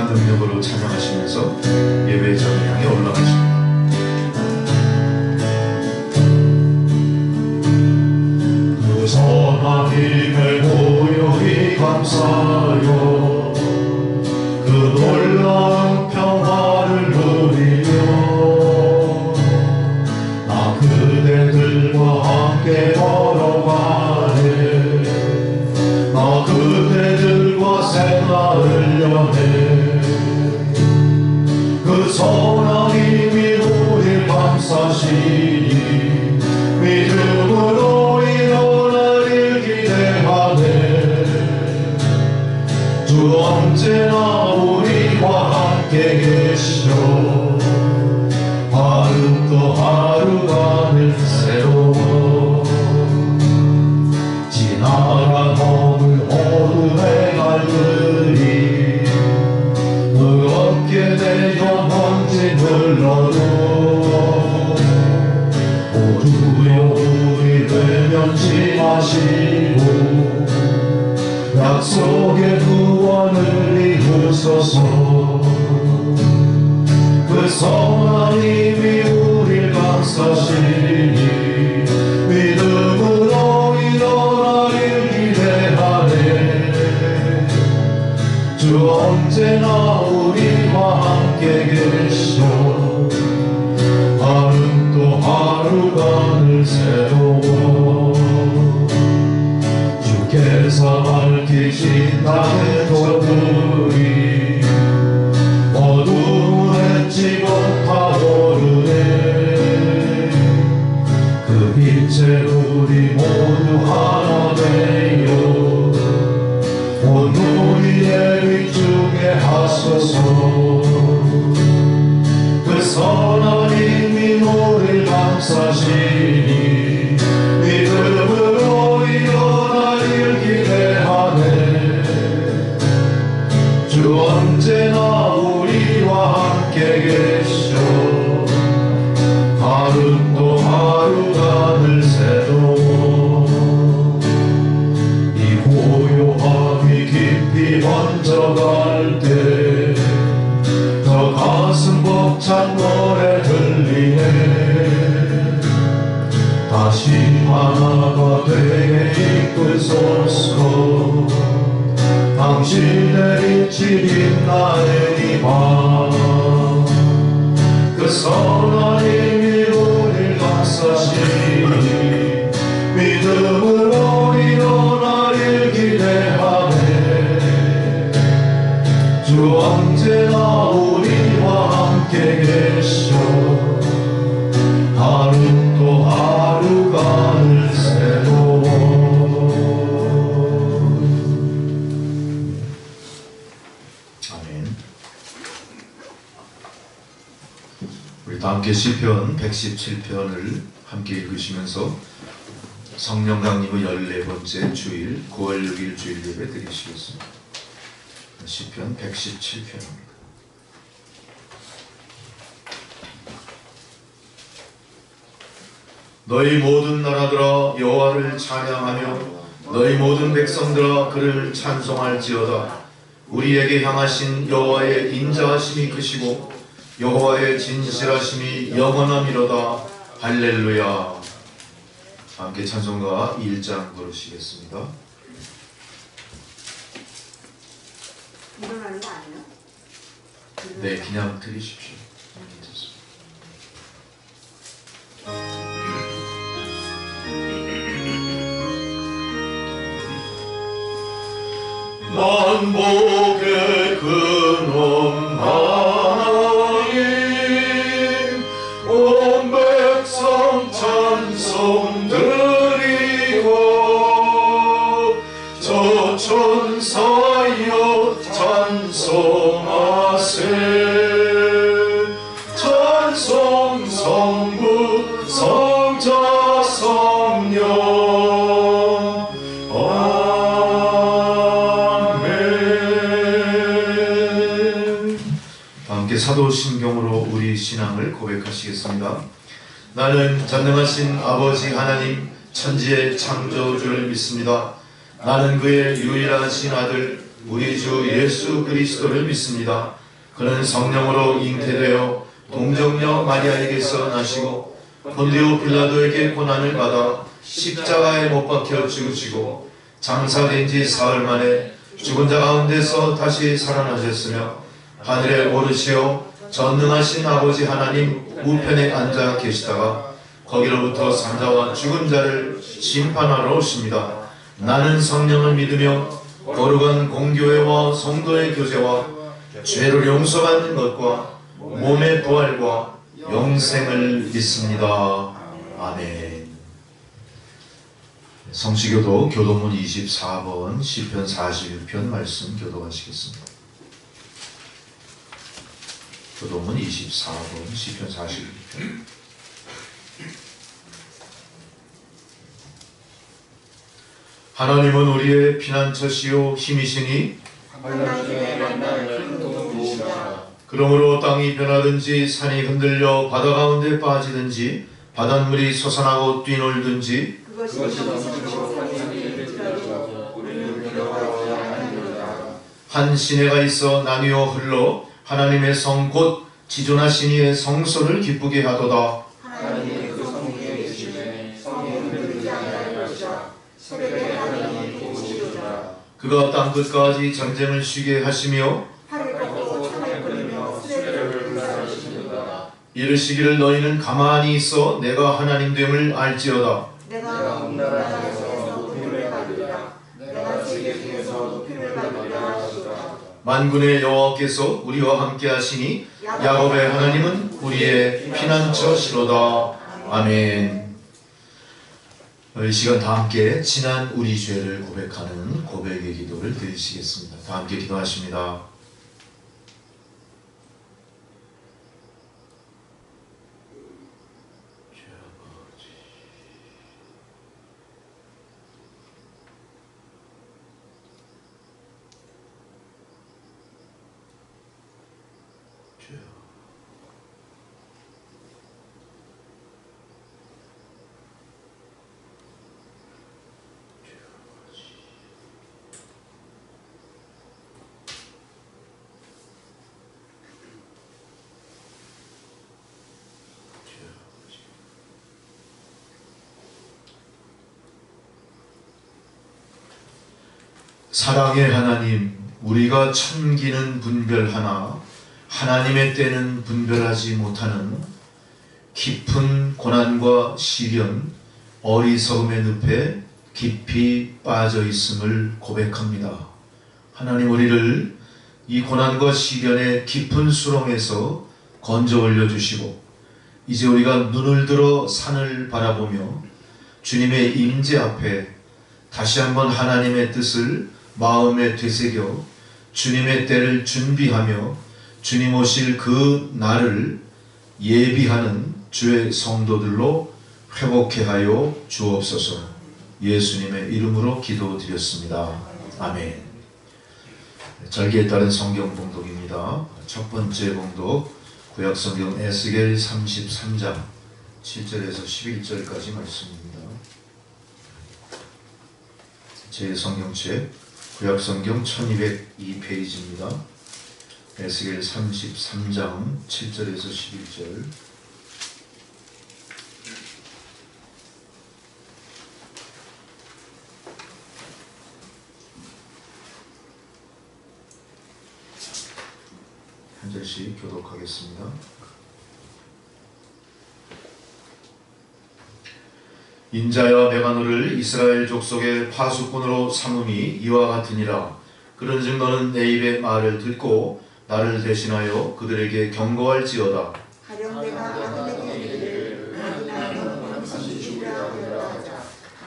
강력한 능력으로 찬양하시면서 예배장을 향해 올라가십니다. 그 선한 힘에 고요히 감사하여 그 놀라운 평화를 누리며 나 그대들과 함께 걸어가네. 나 그대들과 생활을 여네. 그 선한 힘이 우릴 감싸시니 믿음으로 일어나길 기대하네. 주 언제나 우리와 함께 계시오. 하루도 하루가 늘 새로워. 지나간 허물 어둠의 날들이 무겁게 내 영혼지 눌러도 모두여 우리를 면치하시고 약속의 구원을 이루소서. 그 선한 힘이 우릴 감싸시니 믿음으로 일어나길 기대하네. 주 언제나 우리와 함께 계시오. 하루도 하루가 늘 새로워. 주께서 밝히신 땅의 돌들이 어두운 햇빛 타오르네. 그 빛에 우리 모두 하나 되어 온 우리의 비추게 하소서. 그 선한 힘이 우릴 감싸시니 믿음으로 일어나길 기대하네. 주 언제나 우리와 함께 계시오. 하루도 하루가 늘 새로워. 이 고요함이 깊이 번져갈 때 더 가슴 벅찬 노래 들리네. 다시 하나가 되게 이끌소서. 당신의 빛이 빛나는 이 밤. 그 선한 힘이 우릴 감싸시니 믿음으로 일어나길 기대하네. 주 언제나 우리와 함께 계시오. 하루도 하루가 늘 새로워. 아멘. 우리 다 함께 시편 117편을 함께 읽으시면서 성령 강림의 14번째 주일 9월 6일 주일 예배 드리시겠습니다. 시편 117편입니다. 너희 모든 나라들아 여호와를 찬양하며 너희 모든 백성들아 그를 찬송할지어다. 우리에게 향하신 여호와의 인자하심이 크시고 여호와의 진실하심이 영원함이로다. 할렐루야. 함께 찬송가 1장 부르시겠습니다. 일어나는 거 아니에요? 네, 그냥 드리십시오. 만복의 근원 하나님 온 백성 찬송 드리고 저 천사여 찬송하세. 찬송 성부 성자 성령 사도신경으로 우리 신앙을 고백하시겠습니다. 나는 전능하신 아버지 하나님 천지의 창조주를 믿습니다. 나는 그의 유일하신 아들 우리 주 예수 그리스도를 믿습니다. 그는 성령으로 잉태되어 동정녀 마리아에게서 나시고 본디오 빌라도에게 고난을 받아 십자가에 못 박혀 죽으시고 장사된 지 사흘 만에 죽은 자 가운데서 다시 살아나셨으며 하늘에 오르시어 전능하신 아버지 하나님 우편에 앉아 계시다가 거기로부터 산자와 죽은 자를 심판하러 오십니다. 나는 성령을 믿으며 거룩한 공교회와 성도의 교제와 죄를 용서받는 것과 몸의 부활과 영생을 믿습니다. 아멘. 성시교도 교도문 24번 시편 41편 말씀 교도하시겠습니다. 교도문 24번 시편 41편. 하나님은 우리의 피난처시요 힘이시니 그러므로 땅이 변하든지 산이 흔들려 바다 가운데 빠지든지 바닷물이 솟아나고 뛰놀든지 한 시내가 있어 나뉘어 흘러 하나님의 성 곧 지존하신 이의 성소를 기쁘게 하도다. 하나님의 그 성에 계시네 성에 흔들리지 아니할 것이라 새벽에 하나님이 도우시리라. 그가 땅끝까지 전쟁을 쉬게 하시며 팔을 꺾고 창을 끊으며 수레를 불사르시리라. 이르시기를 너희는 가만히 있어 내가 하나님됨을 알지어다. 내가 온나라에서 높임을 받으리라. 내가 세계 중에서 높임을 받으리라 하시더라. 만군의 여호와께서 우리와 함께 하시니 야곱의 하나님은 우리의 피난처시로다. 아멘. 이 시간 다 함께 지난 우리 죄를 고백하는 고백의 기도를 드리시겠습니다. 다 함께 기도하십니다. 사랑의 하나님, 우리가 천기는 분별하나 하나님의 때는 분별하지 못하는 깊은 고난과 시련, 어리석음의 늪에 깊이 빠져 있음을 고백합니다. 하나님, 우리를 이 고난과 시련의 깊은 수렁에서 건져 올려주시고 이제 우리가 눈을 들어 산을 바라보며 주님의 임재 앞에 다시 한번 하나님의 뜻을 마음에 되새겨 주님의 때를 준비하며 주님 오실 그 날을 예비하는 주의 성도들로 회복케 하여 주옵소서. 예수님의 이름으로 기도드렸습니다. 아멘. 절기에 따른 성경 봉독입니다. 첫 번째 봉독 구약성경 에스겔 33장 7절에서 11절까지 말씀입니다. 제 성경책 구약성경 1202페이지입니다. 에스겔 33장 7절에서 11절. 한 절씩 교독하겠습니다. 인자여 내가 너를 이스라엘 족속의 파수꾼으로 삼음이 이와 같으니라. 그런즉 너는 내 입의 말을 듣고 나를 대신하여 그들에게 경고할지어다. 가령 내가 아들에게 이르기를 너는 당신이 죽으라 하자.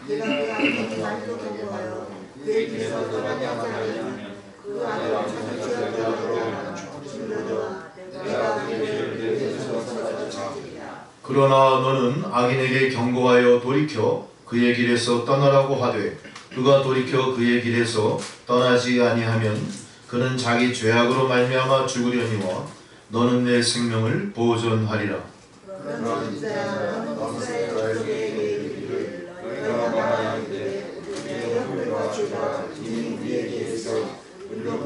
내가 그 아들에게 말로 경고하여 그의 길에서 떠나게 하지 않으면 그 아들은 자기 죄악을 들어가나 죽으려니와 내가 그의 길을 내 곁에서 사라지리라. 그러나 너는 악인에게 경고하여 돌이켜 그의 길에서 떠나라고 하되 그가 돌이켜 그의 길에서 떠나지 아니하면 그는 자기 죄악으로 말미암아 죽으려니와 너는 내 생명을 보존하리라. 그러나 인자야 너는 이스라엘 족속에게 이르기를 너희가 말하기를 우리의 혈과 죄가 이미 우리에게 있어 우리로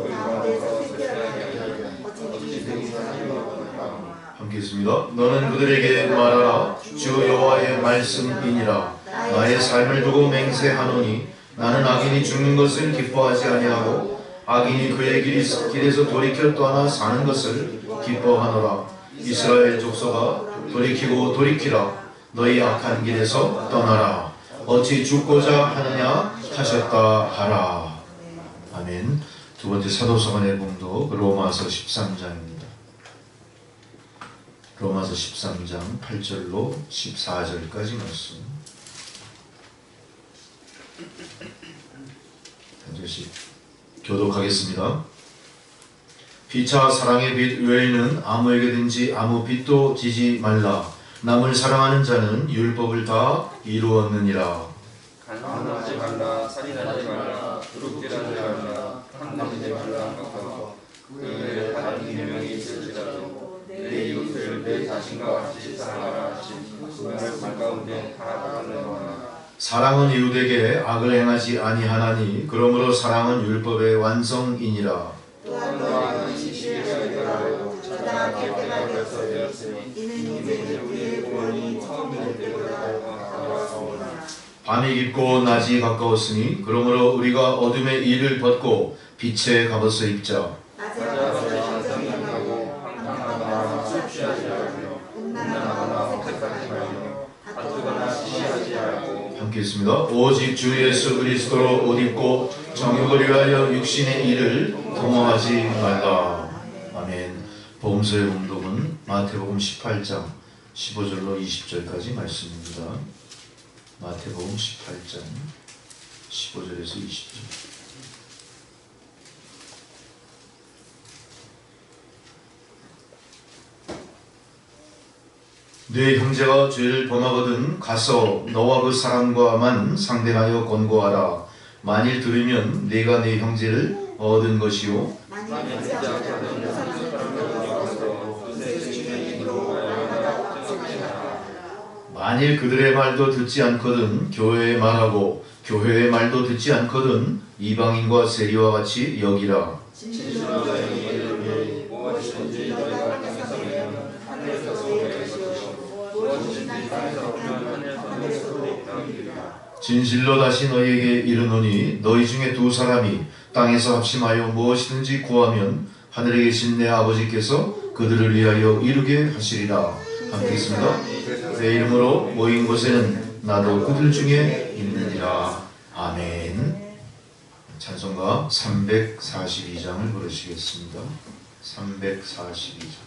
함께 있습니다. 너는 그들에게 말하라. 주 여호와의 말씀이니라. 나의 삶을 두고 맹세하노니 나는 악인이 죽는 것을 기뻐하지 아니하고 악인이 그의 길에서 돌이켜 떠나 사는 것을 기뻐하노라. 이스라엘 족속아 돌이키고 돌이키라. 너희 악한 길에서 떠나라. 어찌 죽고자 하느냐 하셨다 하라. 아멘. 두 번째 사도서관의 봉독 로마서 13장입니다. 로마서 13장 8절로 14절까지 말씀. 한 절씩 교독하겠습니다. 피차 사랑의 빛 외에는 아무에게든지 아무 빛도 지지 말라. 남을 사랑하는 자는 율법을 다 이루었느니라. 간음하지 말라, 살인하지 말라, 도둑질하지 말라, 탐내지 말라. 그 외에 다른 계명이 있을지라도 내 이웃을 내 자신과 같이 사랑하라 하신 그분을 말 가운데 하나님을 사랑은 이웃에게 악을 행하지 아니하나니 그러므로 사랑은 율법의 완성이니라. 또한 너희는 지식을 배우고 적당하게 때가 되었으니 이는 이제 우리의 구원이 처음 될 때보다 가까웠습니다. 밤이 깊고 낮이 가까웠으니 그러므로 우리가 어둠의 일을 벗고 빛의 갑옷을 입자. 낮에 가서 정정하고 한탄하거나 술 취하지 말며 음란하거나 색하지 말며 다투거나 시시하지 말고 함께 있습니다. 오직 주 예수 그리스도로 옷 입고 정욕을 위하여 육신의 일을 동호하지 말라. 아멘. 복음서의 봉독은 마태복음 18장 15절로 20절까지 말씀입니다. 마태복음 18장 15절에서 20절. 네 형제가 죄를 범하거든 가서 너와 그 사람과만 상대하여 권고하라. 만일 들으면 네가 네 형제를 얻은 것이요 만일 듣지 않으면 그 사람을 얻어서 그새 주의 이름으로 말하다가 확증하리라. 만일 그들의 말도 듣지 않거든 교회의 말하고 교회의 말도 듣지 않거든 이방인과 세리와 같이 여기라. 진실로 너희에게 이르노니 무엇이든지 너희가 땅에서 내면 하늘에서 될 것이요 무엇이든지 땅에서 내면 하늘에서 될 것이라. 진실로 다시 너희에게 이르노니 너희 중에 두 사람이 땅에서 합심하여 무엇이든지 구하면 하늘에 계신 내 아버지께서 그들을 위하여 이루게 하시리라. 함께 있습니다. 내 이름으로 모인 곳에는 나도 그들 중에 있느니라. 아멘. 찬송가 342장을 부르시겠습니다. 342장.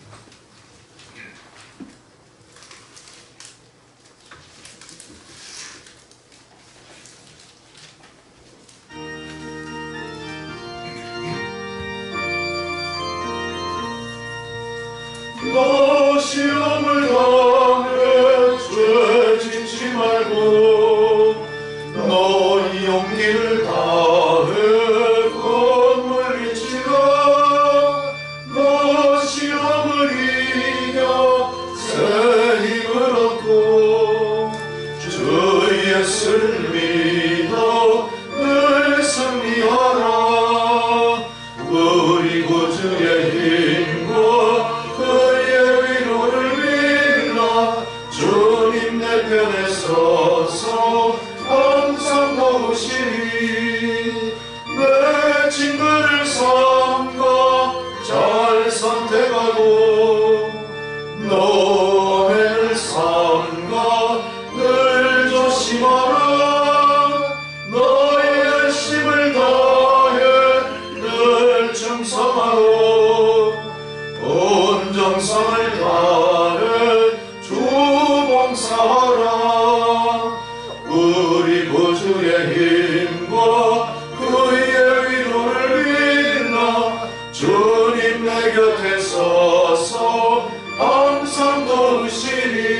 너 시험을 당해 죄 짓지 말고 너희 용기를 다해 건물 이치라. 너 시험을 이겨 새 힘을 얻고 주 예수를 믿어 늘 승리하라. 우리 구주의 힘과 그의 위로를 빌라. 주님 내 편에 서서 항상 도우시리. 내 친구를 삼가 잘 선택하고 너를 삼가 늘 조심하라. 너의 열심을 다해 늘 충성하고 온 정성을 다해 주 봉사하라. 우리 구주의 힘과 그의 위로를 빌라. 주님 내 곁에 서서 항상 도우시리.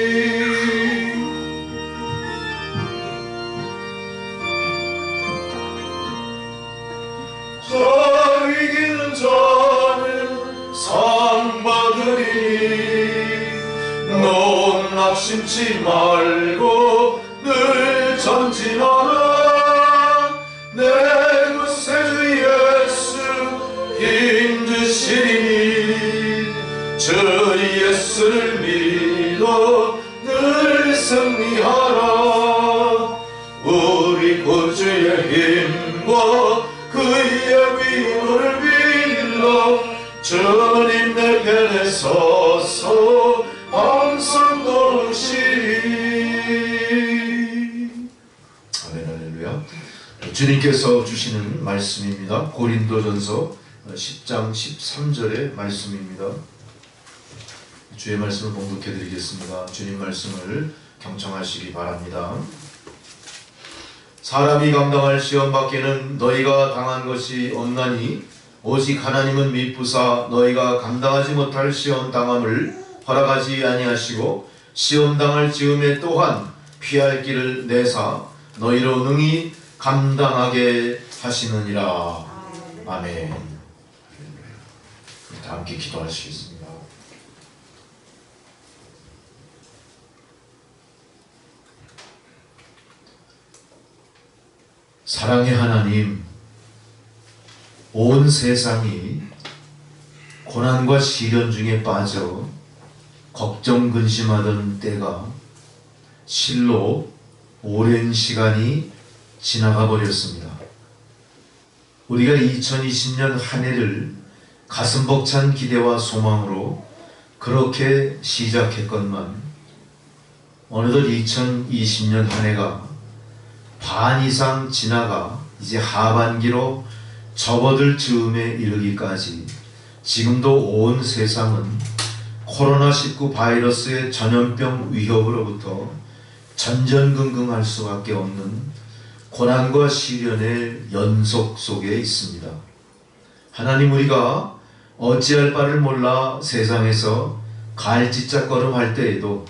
저 이기는 자는 상 받으리니 넌 낙심치 말고 늘 전진하라. 내 구세주 예수 힘주시리니 주 예수를 믿어 늘 승리하라. 우리 구주의 힘과 그의 위로를 빌러 주님 내 편에 서서 항상 걸으시리. 아멘. 할렐루야. 주님께서 주시는 말씀입니다. 고린도전서 10장 13절의 말씀입니다. 주의 말씀을 봉독해 드리겠습니다. 주님 말씀을 경청하시기 바랍니다. 사람이 감당할 시험 밖에는 너희가 당한 것이 없나니 오직 하나님은 미쁘사 너희가 감당하지 못할 시험 당함을 허락하지 아니하시고 시험 당할 즈음에 또한 피할 길을 내사 너희로 능히 감당하게 하시느니라. 아멘. 다 함께 기도하시겠습니다. 사랑의 하나님, 온 세상이 고난과 시련 중에 빠져 걱정 근심하던 때가 실로 오랜 시간이 지나가 버렸습니다. 우리가 2020년 한 해를 가슴 벅찬 기대와 소망으로 그렇게 시작했건만 어느덧 2020년 한 해가 반 이상 지나가 이제 하반기로 접어들 즈음에 이르기까지 지금도 온 세상은 코로나19 바이러스의 전염병 위협으로부터 전전긍긍할 수밖에 없는 고난과 시련의 연속 속에 있습니다. 하나님, 우리가 어찌할 바를 몰라 세상에서 갈짓작거림할 때에도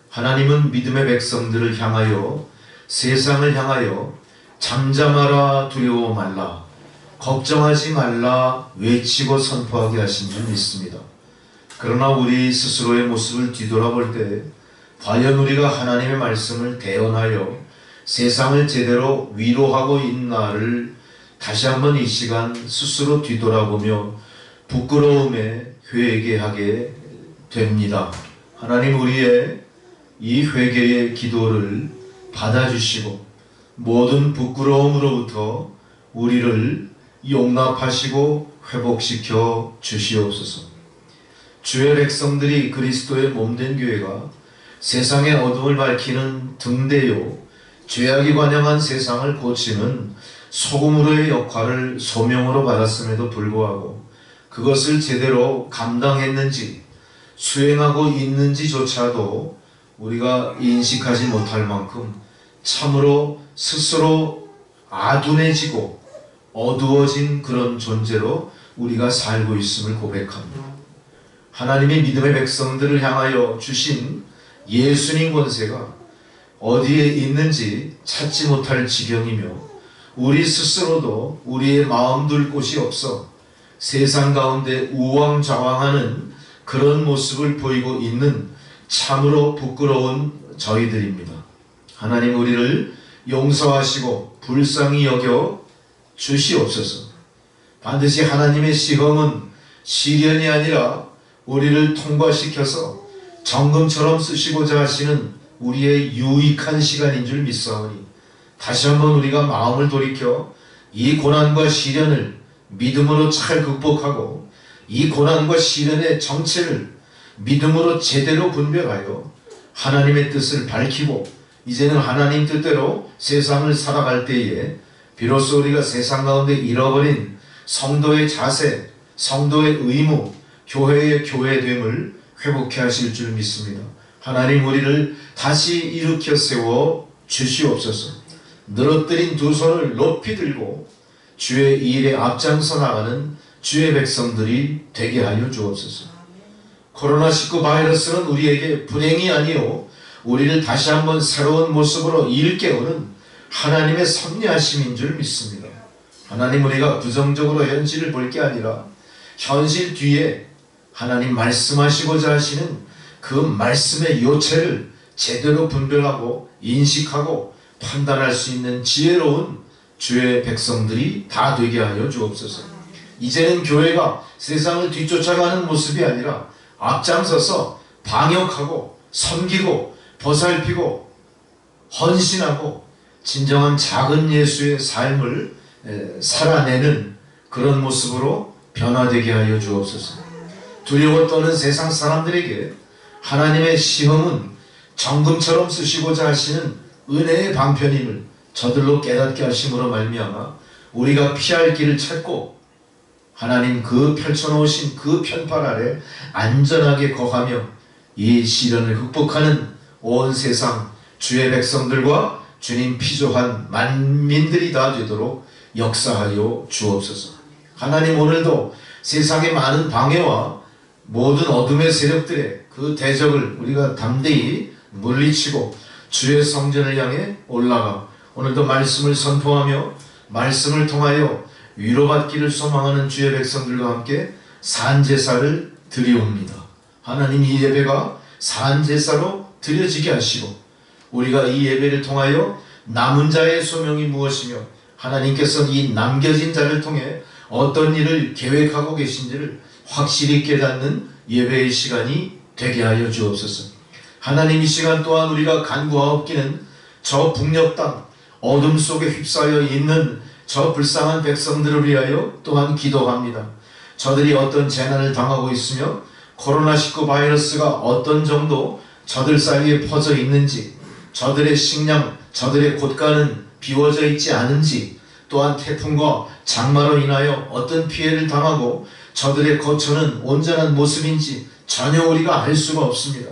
하나님은 믿음의 백성들을 향하여, 세상을 향하여 잠잠하라, 두려워 말라, 걱정하지 말라 외치고 선포하게 하신 줄 믿습니다. 그러나 우리 스스로의 모습을 뒤돌아볼 때 과연 우리가 하나님의 말씀을 대언하여 세상을 제대로 위로하고 있나를 다시 한번 이 시간 스스로 뒤돌아보며 부끄러움에 회개하게 됩니다. 하나님, 우리의 이 회개의 기도를 받아주시고 모든 부끄러움으로부터 우리를 용납하시고 회복시켜 주시옵소서. 주의 백성들이 그리스도의 몸된 교회가 세상의 어둠을 밝히는 등대요, 죄악이 관영한 세상을 고치는 소금으로의 역할을 소명으로 받았음에도 불구하고 그것을 제대로 감당했는지 수행하고 있는지조차도 우리가 인식하지 못할 만큼 참으로 스스로 아둔해지고 어두워진 그런 존재로 우리가 살고 있음을 고백합니다. 하나님이 믿음의 백성들을 향하여 주신 예수님 권세가 어디에 있는지 찾지 못할 지경이며 우리 스스로도 우리의 마음 둘 곳이 없어 세상 가운데 우왕좌왕하는 그런 모습을 보이고 있는 참으로 부끄러운 저희들입니다. 하나님, 우리를 용서하시고 불쌍히 여겨 주시옵소서. 반드시 하나님의 시험은 시련이 아니라 우리를 통과시켜서 정금처럼 쓰시고자 하시는 우리의 유익한 시간인 줄 믿사오니 다시 한번 우리가 마음을 돌이켜 이 고난과 시련을 믿음으로 잘 극복하고 이 고난과 시련의 정체를 믿음으로 제대로 분별하여 하나님의 뜻을 밝히고 이제는 하나님 뜻대로 세상을 살아갈 때에 비로소 우리가 세상 가운데 잃어버린 성도의 자세, 성도의 의무, 교회의 교회됨을 회복해 하실 줄 믿습니다. 하나님, 우리를 다시 일으켜 세워 주시옵소서. 늘어뜨린 두 손을 높이 들고 주의 일에 앞장서 나가는 주의 백성들이 되게 하여 주옵소서. 코로나19 바이러스는 우리에게 불행이 아니요 우리를 다시 한번 새로운 모습으로 일깨우는 하나님의 섭리하심인 줄 믿습니다. 하나님, 우리가 부정적으로 현실을 볼 게 아니라 현실 뒤에 하나님 말씀하시고자 하시는 그 말씀의 요체를 제대로 분별하고 인식하고 판단할 수 있는 지혜로운 주의 백성들이 다 되게 하여 주옵소서. 이제는 교회가 세상을 뒤쫓아가는 모습이 아니라 앞장서서 방역하고 섬기고 보살피고 헌신하고 진정한 작은 예수의 삶을 살아내는 그런 모습으로 변화되게 하여 주옵소서. 두려워 떠는 세상 사람들에게 하나님의 시험은 정금처럼 쓰시고자 하시는 은혜의 방편임을 저들로 깨닫게 하심으로 말미암아 우리가 피할 길을 찾고 하나님 그 펼쳐놓으신 그 편팔 아래 안전하게 거하며 이 시련을 극복하는 온 세상 주의 백성들과 주님 피조한 만민들이 다 되도록 역사하여 주옵소서. 하나님, 오늘도 세상의 많은 방해와 모든 어둠의 세력들의 그 대적을 우리가 담대히 물리치고 주의 성전을 향해 올라가 오늘도 말씀을 선포하며 말씀을 통하여 위로받기를 소망하는 주의 백성들과 함께 산제사를 드리옵니다. 하나님, 이 예배가 산제사로 드려지게 하시고 우리가 이 예배를 통하여 남은 자의 소명이 무엇이며 하나님께서 이 남겨진 자를 통해 어떤 일을 계획하고 계신지를 확실히 깨닫는 예배의 시간이 되게 하여 주옵소서. 하나님, 이 시간 또한 우리가 간구하옵기는 저 북녘 땅 어둠 속에 휩싸여 있는 저 불쌍한 백성들을 위하여 또한 기도합니다. 저들이 어떤 재난을 당하고 있으며 코로나19 바이러스가 어떤 정도 저들 사이에 퍼져 있는지, 저들의 식량, 저들의 곳간은 비워져 있지 않은지, 또한 태풍과 장마로 인하여 어떤 피해를 당하고 저들의 거처는 온전한 모습인지 전혀 우리가 알 수가 없습니다.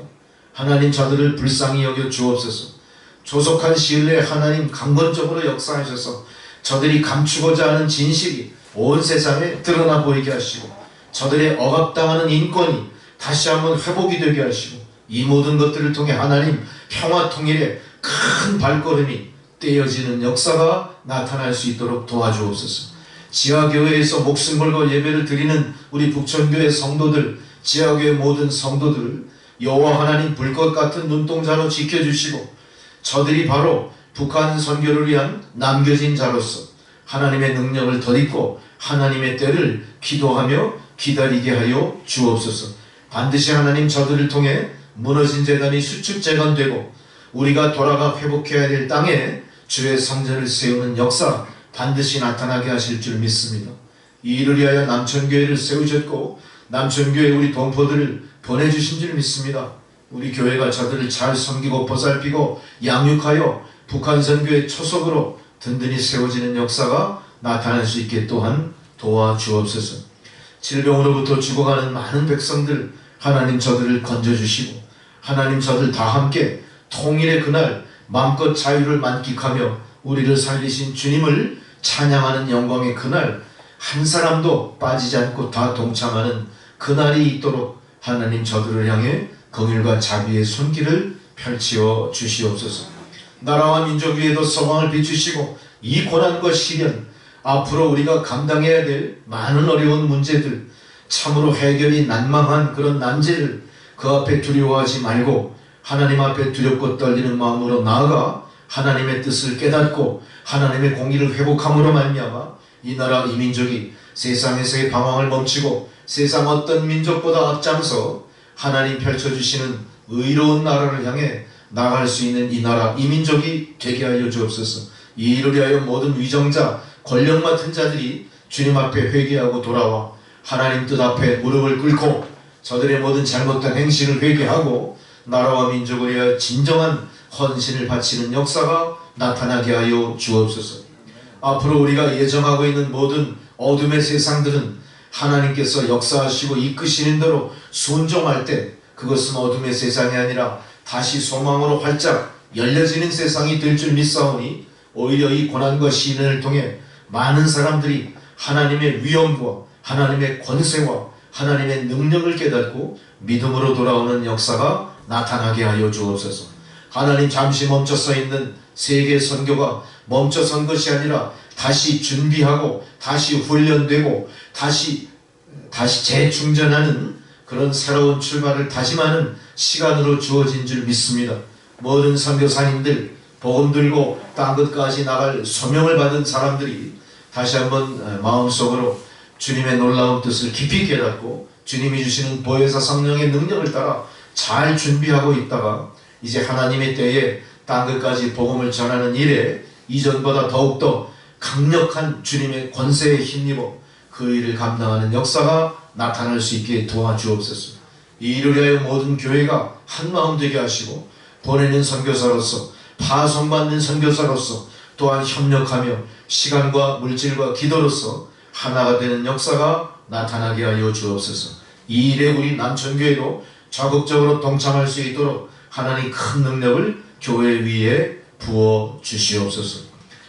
하나님, 저들을 불쌍히 여겨 주옵소서. 조속한 시일 내에 하나님 강건적으로 역사하셔서 저들이 감추고자 하는 진실이 온 세상에 드러나 보이게 하시고 저들의 억압당하는 인권이 다시 한번 회복이 되게 하시고 이 모든 것들을 통해 하나님 평화 통일의 큰 발걸음이 떼어지는 역사가 나타날 수 있도록 도와주옵소서. 지하교회에서 목숨 걸고 예배를 드리는 우리 북천교회 성도들, 지하교회 모든 성도들을 여호와 하나님 불꽃 같은 눈동자로 지켜주시고 저들이 바로 북한 선교를 위한 남겨진 자로서 하나님의 능력을 덧입고 하나님의 때를 기도하며 기다리게 하여 주옵소서. 반드시 하나님, 저들을 통해 무너진 재단이 수축 재건되고 우리가 돌아가 회복해야 될 땅에 주의 성전을 세우는 역사 반드시 나타나게 하실 줄 믿습니다. 이 일을 위하여 남천교회를 세우셨고 남천교회 우리 동포들을 보내주신 줄 믿습니다. 우리 교회가 저들을 잘 섬기고 보살피고 양육하여 북한 선교의 초석으로 든든히 세워지는 역사가 나타날 수 있게 또한 도와주옵소서. 질병으로부터 죽어가는 많은 백성들 하나님, 저들을 건져주시고 하나님, 저들 다 함께 통일의 그날 마음껏 자유를 만끽하며 우리를 살리신 주님을 찬양하는 영광의 그날 한 사람도 빠지지 않고 다 동참하는 그날이 있도록 하나님, 저들을 향해 긍휼과 자비의 손길을 펼치어 주시옵소서. 나라와 민족 위에도 소망을 비추시고 이 고난과 시련, 앞으로 우리가 감당해야 될 많은 어려운 문제들, 참으로 해결이 난망한 그런 난제를 그 앞에 두려워하지 말고 하나님 앞에 두렵고 떨리는 마음으로 나아가 하나님의 뜻을 깨닫고 하나님의 공의를 회복함으로 말미암아 이 나라 이 민족이 세상에서의 방황을 멈추고 세상 어떤 민족보다 앞장서 하나님 펼쳐주시는 의로운 나라를 향해 나갈 수 있는 이 나라 이 민족이 되게 하여 주옵소서. 이 일을 위하여 모든 위정자 권력 맡은 자들이 주님 앞에 회개하고 돌아와 하나님 뜻 앞에 무릎을 꿇고 저들의 모든 잘못된 행실을 회개하고 나라와 민족을 위하여 진정한 헌신을 바치는 역사가 나타나게 하여 주옵소서. 앞으로 우리가 예정하고 있는 모든 어둠의 세상들은 하나님께서 역사하시고 이끄시는 대로 순종할 때 그것은 어둠의 세상이 아니라 다시 소망으로 활짝 열려지는 세상이 될 줄 믿사오니 오히려 이 고난과 시련을 통해 많은 사람들이 하나님의 위엄과 하나님의 권세와 하나님의 능력을 깨닫고 믿음으로 돌아오는 역사가 나타나게 하여 주옵소서. 하나님, 잠시 멈춰서 있는 세계 선교가 멈춰선 것이 아니라 다시 준비하고 다시 훈련되고 다시 재충전하는 그런 새로운 출발을 다짐하는 시간으로 주어진 줄 믿습니다. 모든 선교사님들, 복음 들고 땅끝까지 나갈 소명을 받은 사람들이 다시 한번 마음속으로 주님의 놀라운 뜻을 깊이 깨닫고 주님이 주시는 보혜사 성령의 능력을 따라 잘 준비하고 있다가 이제 하나님의 때에 땅끝까지 복음을 전하는 일에 이전보다 더욱더 강력한 주님의 권세에 힘입어 그 일을 감당하는 역사가 나타날 수 있게 도와주옵소서. 이 일을 위하여 모든 교회가 한마음 되게 하시고 보내는 선교사로서 파송받는 선교사로서 또한 협력하며 시간과 물질과 기도로서 하나가 되는 역사가 나타나게 하여 주옵소서. 이 일에 우리 남천교회도 적극적으로 동참할 수 있도록 하나님 큰 능력을 교회 위에 부어 주시옵소서.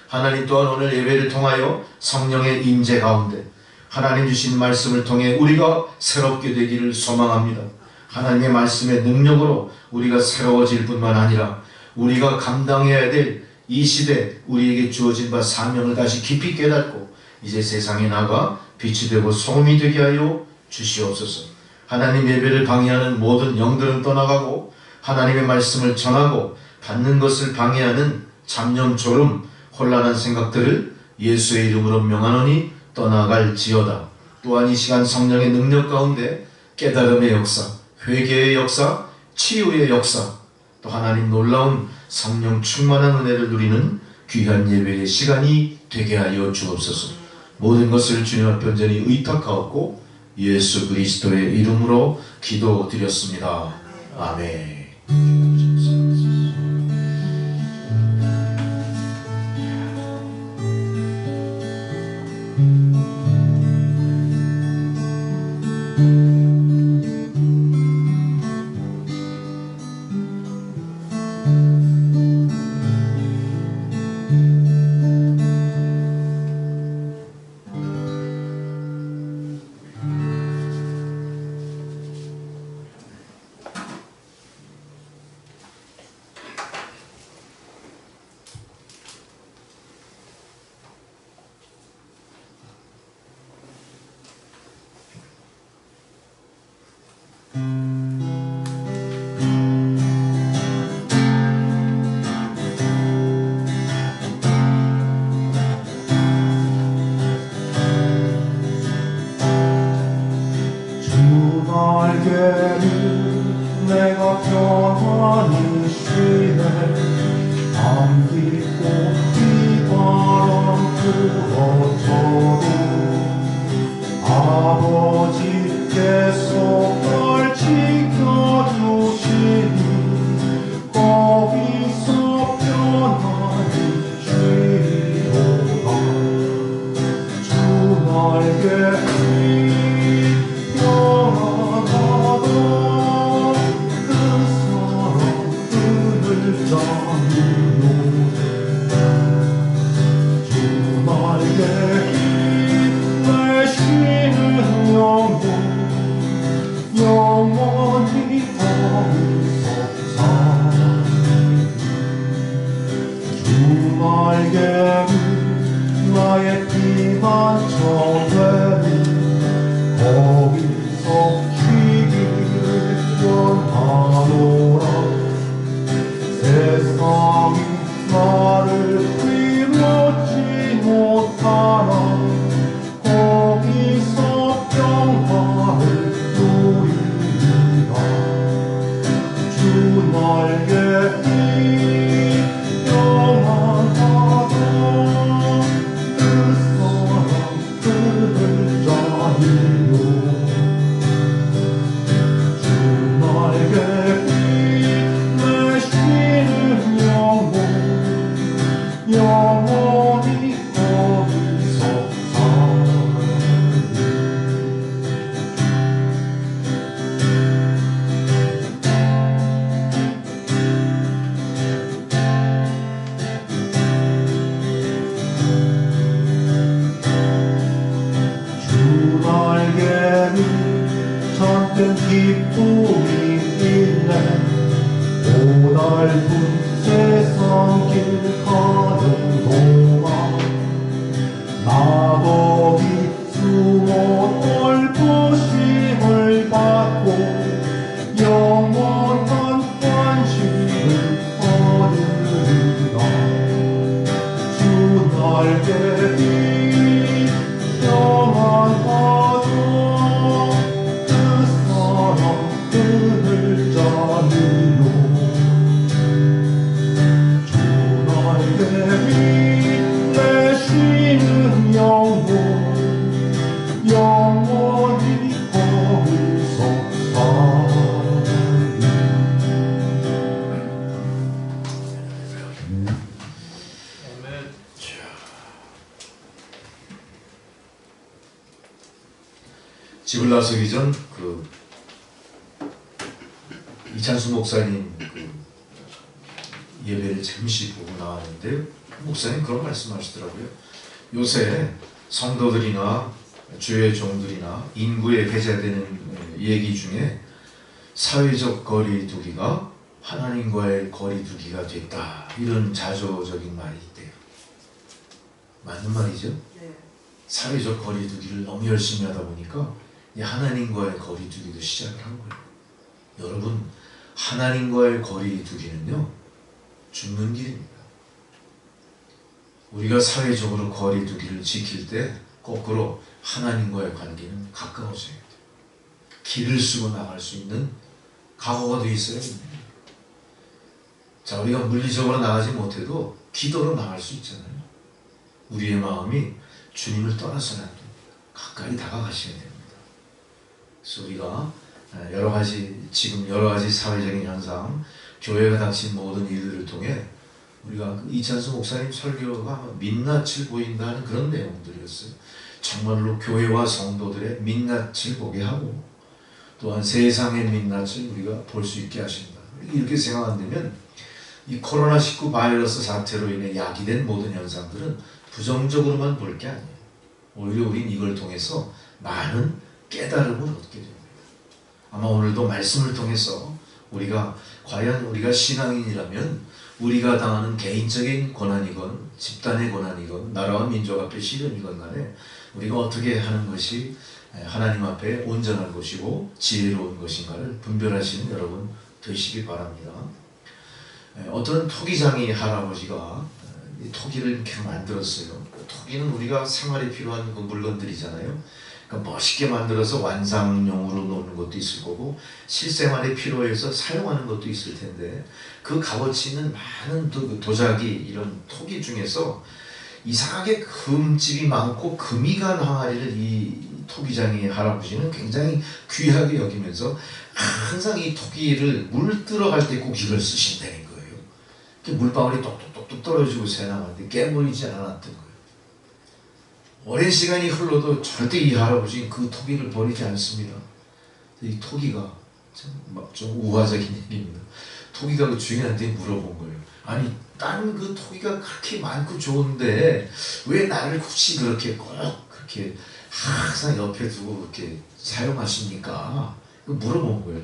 하나님 또한 오늘 예배를 통하여 성령의 임재 가운데 하나님 주신 말씀을 통해 우리가 새롭게 되기를 소망합니다. 하나님의 말씀의 능력으로 우리가 새로워질 뿐만 아니라 우리가 감당해야 될 이 시대 우리에게 주어진 바 사명을 다시 깊이 깨닫고 이제 세상에 나가 빛이 되고 소금이 되게 하여 주시옵소서. 하나님 예배를 방해하는 모든 영들은 떠나가고 하나님의 말씀을 전하고 받는 것을 방해하는 잡념, 졸음, 혼란한 생각들을 예수의 이름으로 명하노니 떠나갈지어다. 또한 이 시간 성령의 능력 가운데 깨달음의 역사, 회개의 역사, 치유의 역사, 또 하나님 놀라운 성령 충만한 은혜를 누리는 귀한 예배의 시간이 되게 하여 주옵소서. 모든 것을 주님 앞에 온전히 의탁하옵고 예수 그리스도의 이름으로 기도드렸습니다. 아멘. 내가 평안히 쉬네. 감기 꽃이 바람 불어쳐도 아버지께서 날 지켜주시니 거기서 평안히 쉬리로다. 주 날개 나의 피난처 되니 거기서 쉬기를 원하노라. 세상이 나를 위로치 못하나 거기서 평화를 누리리라. 주 날개 기쁨이 있네. 고달픈 세상 길 가는 동안 나도 숨어 돌보심을 받고 영원한 관심을 얻으리라. 주 날개 빛 평안한 올라서기 전 이찬수 목사님 예배를 잠시 보고 나왔는데요. 목사님 그런 말씀하시더라고요. 요새 성도들이나 주의 종들이나 인구에 배제되는 얘기 중에 사회적 거리두기가 하나님과의 거리두기가 됐다, 이런 자조적인 말이 있대요. 맞는 말이죠? 네. 사회적 거리두기를 너무 열심히 하다 보니까 이 하나님과의 거리두기도 시작을 한 거예요. 여러분, 하나님과의 거리두기는요, 죽는 길입니다. 우리가 사회적으로 거리두기를 지킬 때 거꾸로 하나님과의 관계는 가까워져야 돼요. 길을 쓰고 나갈 수 있는 각오가 돼 있어야 됩니다. 자, 우리가 물리적으로 나가지 못해도 기도로 나갈 수 있잖아요. 우리의 마음이 주님을 떠나서는 안 됩니다. 가까이 다가가셔야 됩니다. 그래서 우리가 지금 여러 가지 사회적인 현상, 교회가 닥친 모든 일들을 통해 우리가 이찬수 목사님 설교가 민낯을 보인다는 그런 내용들이었어요. 정말로 교회와 성도들의 민낯을 보게 하고 또한 세상의 민낯을 우리가 볼 수 있게 하신다. 이렇게 생각한다면 이 코로나19 바이러스 사태로 인해 야기된 모든 현상들은 부정적으로만 볼 게 아니에요. 오히려 우린 이걸 통해서 많은 깨달음을 얻게 됩니다. 아마 오늘도 말씀을 통해서 과연 우리가 신앙인이라면 우리가 당하는 개인적인 고난이건 집단의 고난이건 나라와 민족 앞에 시련이건 간에 우리가 어떻게 하는 것이 하나님 앞에 온전한 것이고 지혜로운 것인가를 분별하시는 여러분 되시기 바랍니다. 어떤 토기장이 할아버지가 토기를 이렇게 만들었어요. 토기는 우리가 생활에 필요한 그 물건들이잖아요. 그러니까 멋있게 만들어서 완상용으로 놓는 것도 있을 거고 실생활에 필요해서 사용하는 것도 있을 텐데 그 값어치 있는 많은 도자기 이런 토기 중에서 이상하게 금집이 많고 금이 간 항아리를 이 토기장의 할아버지는 굉장히 귀하게 여기면서 항상 이 토기를 물 들어갈 때 꼭 이걸 쓰신다는 거예요. 물방울이 똑똑똑똑 떨어지고 새나가는데 깨보이지 않았던 거예요. 오랜 시간이 흘러도 절대 이 할아버지는 그 토기를 버리지 않습니다. 이 토기가 좀 우화적인 얘기입니다. 토기가 그 주인한테 물어본 거예요. 아니, 딴 그 토기가 그렇게 많고 좋은데 왜 나를 굳이 그렇게 꼭 그렇게 항상 옆에 두고 그렇게 사용하십니까? 물어본 거예요.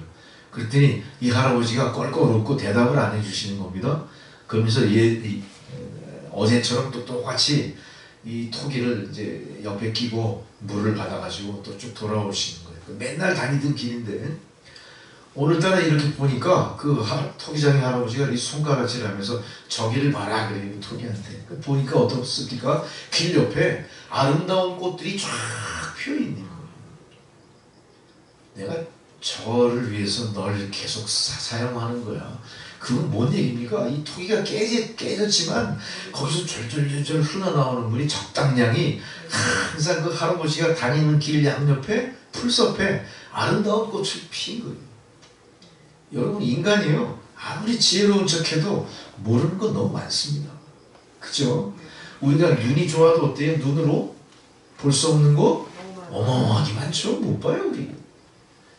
그랬더니 이 할아버지가 껄껄 웃고 대답을 안 해주시는 겁니다. 그러면서 어제처럼 또 똑같이 이 토기를 이제 옆에 끼고 물을 받아가지고 또 쭉 돌아오시는 거예요. 맨날 다니던 길인데 오늘따라 이렇게 보니까 그 토기장의 할아버지가 이 손가락질 하면서 저기를 봐라 그래요. 토기한테. 보니까 어떻습니까? 길 옆에 아름다운 꽃들이 쫙 피어있는 거예요. 내가 저를 위해서 널 계속 사용하는 거야. 그건 뭔 얘기입니까? 이 토기가 깨졌지만 거기서 졸졸졸 흘러나오는 물이 적당량이 항상 그 할아버지가 다니는 길 양옆에 풀숲에 아름다운 꽃을 핀 거예요. 여러분, 인간이요, 아무리 지혜로운 척해도 모르는 건 너무 많습니다. 그죠? 우리가 눈이 좋아도 어때요? 눈으로 볼 수 없는 거 어마어마하게 많죠. 못 봐요. 우리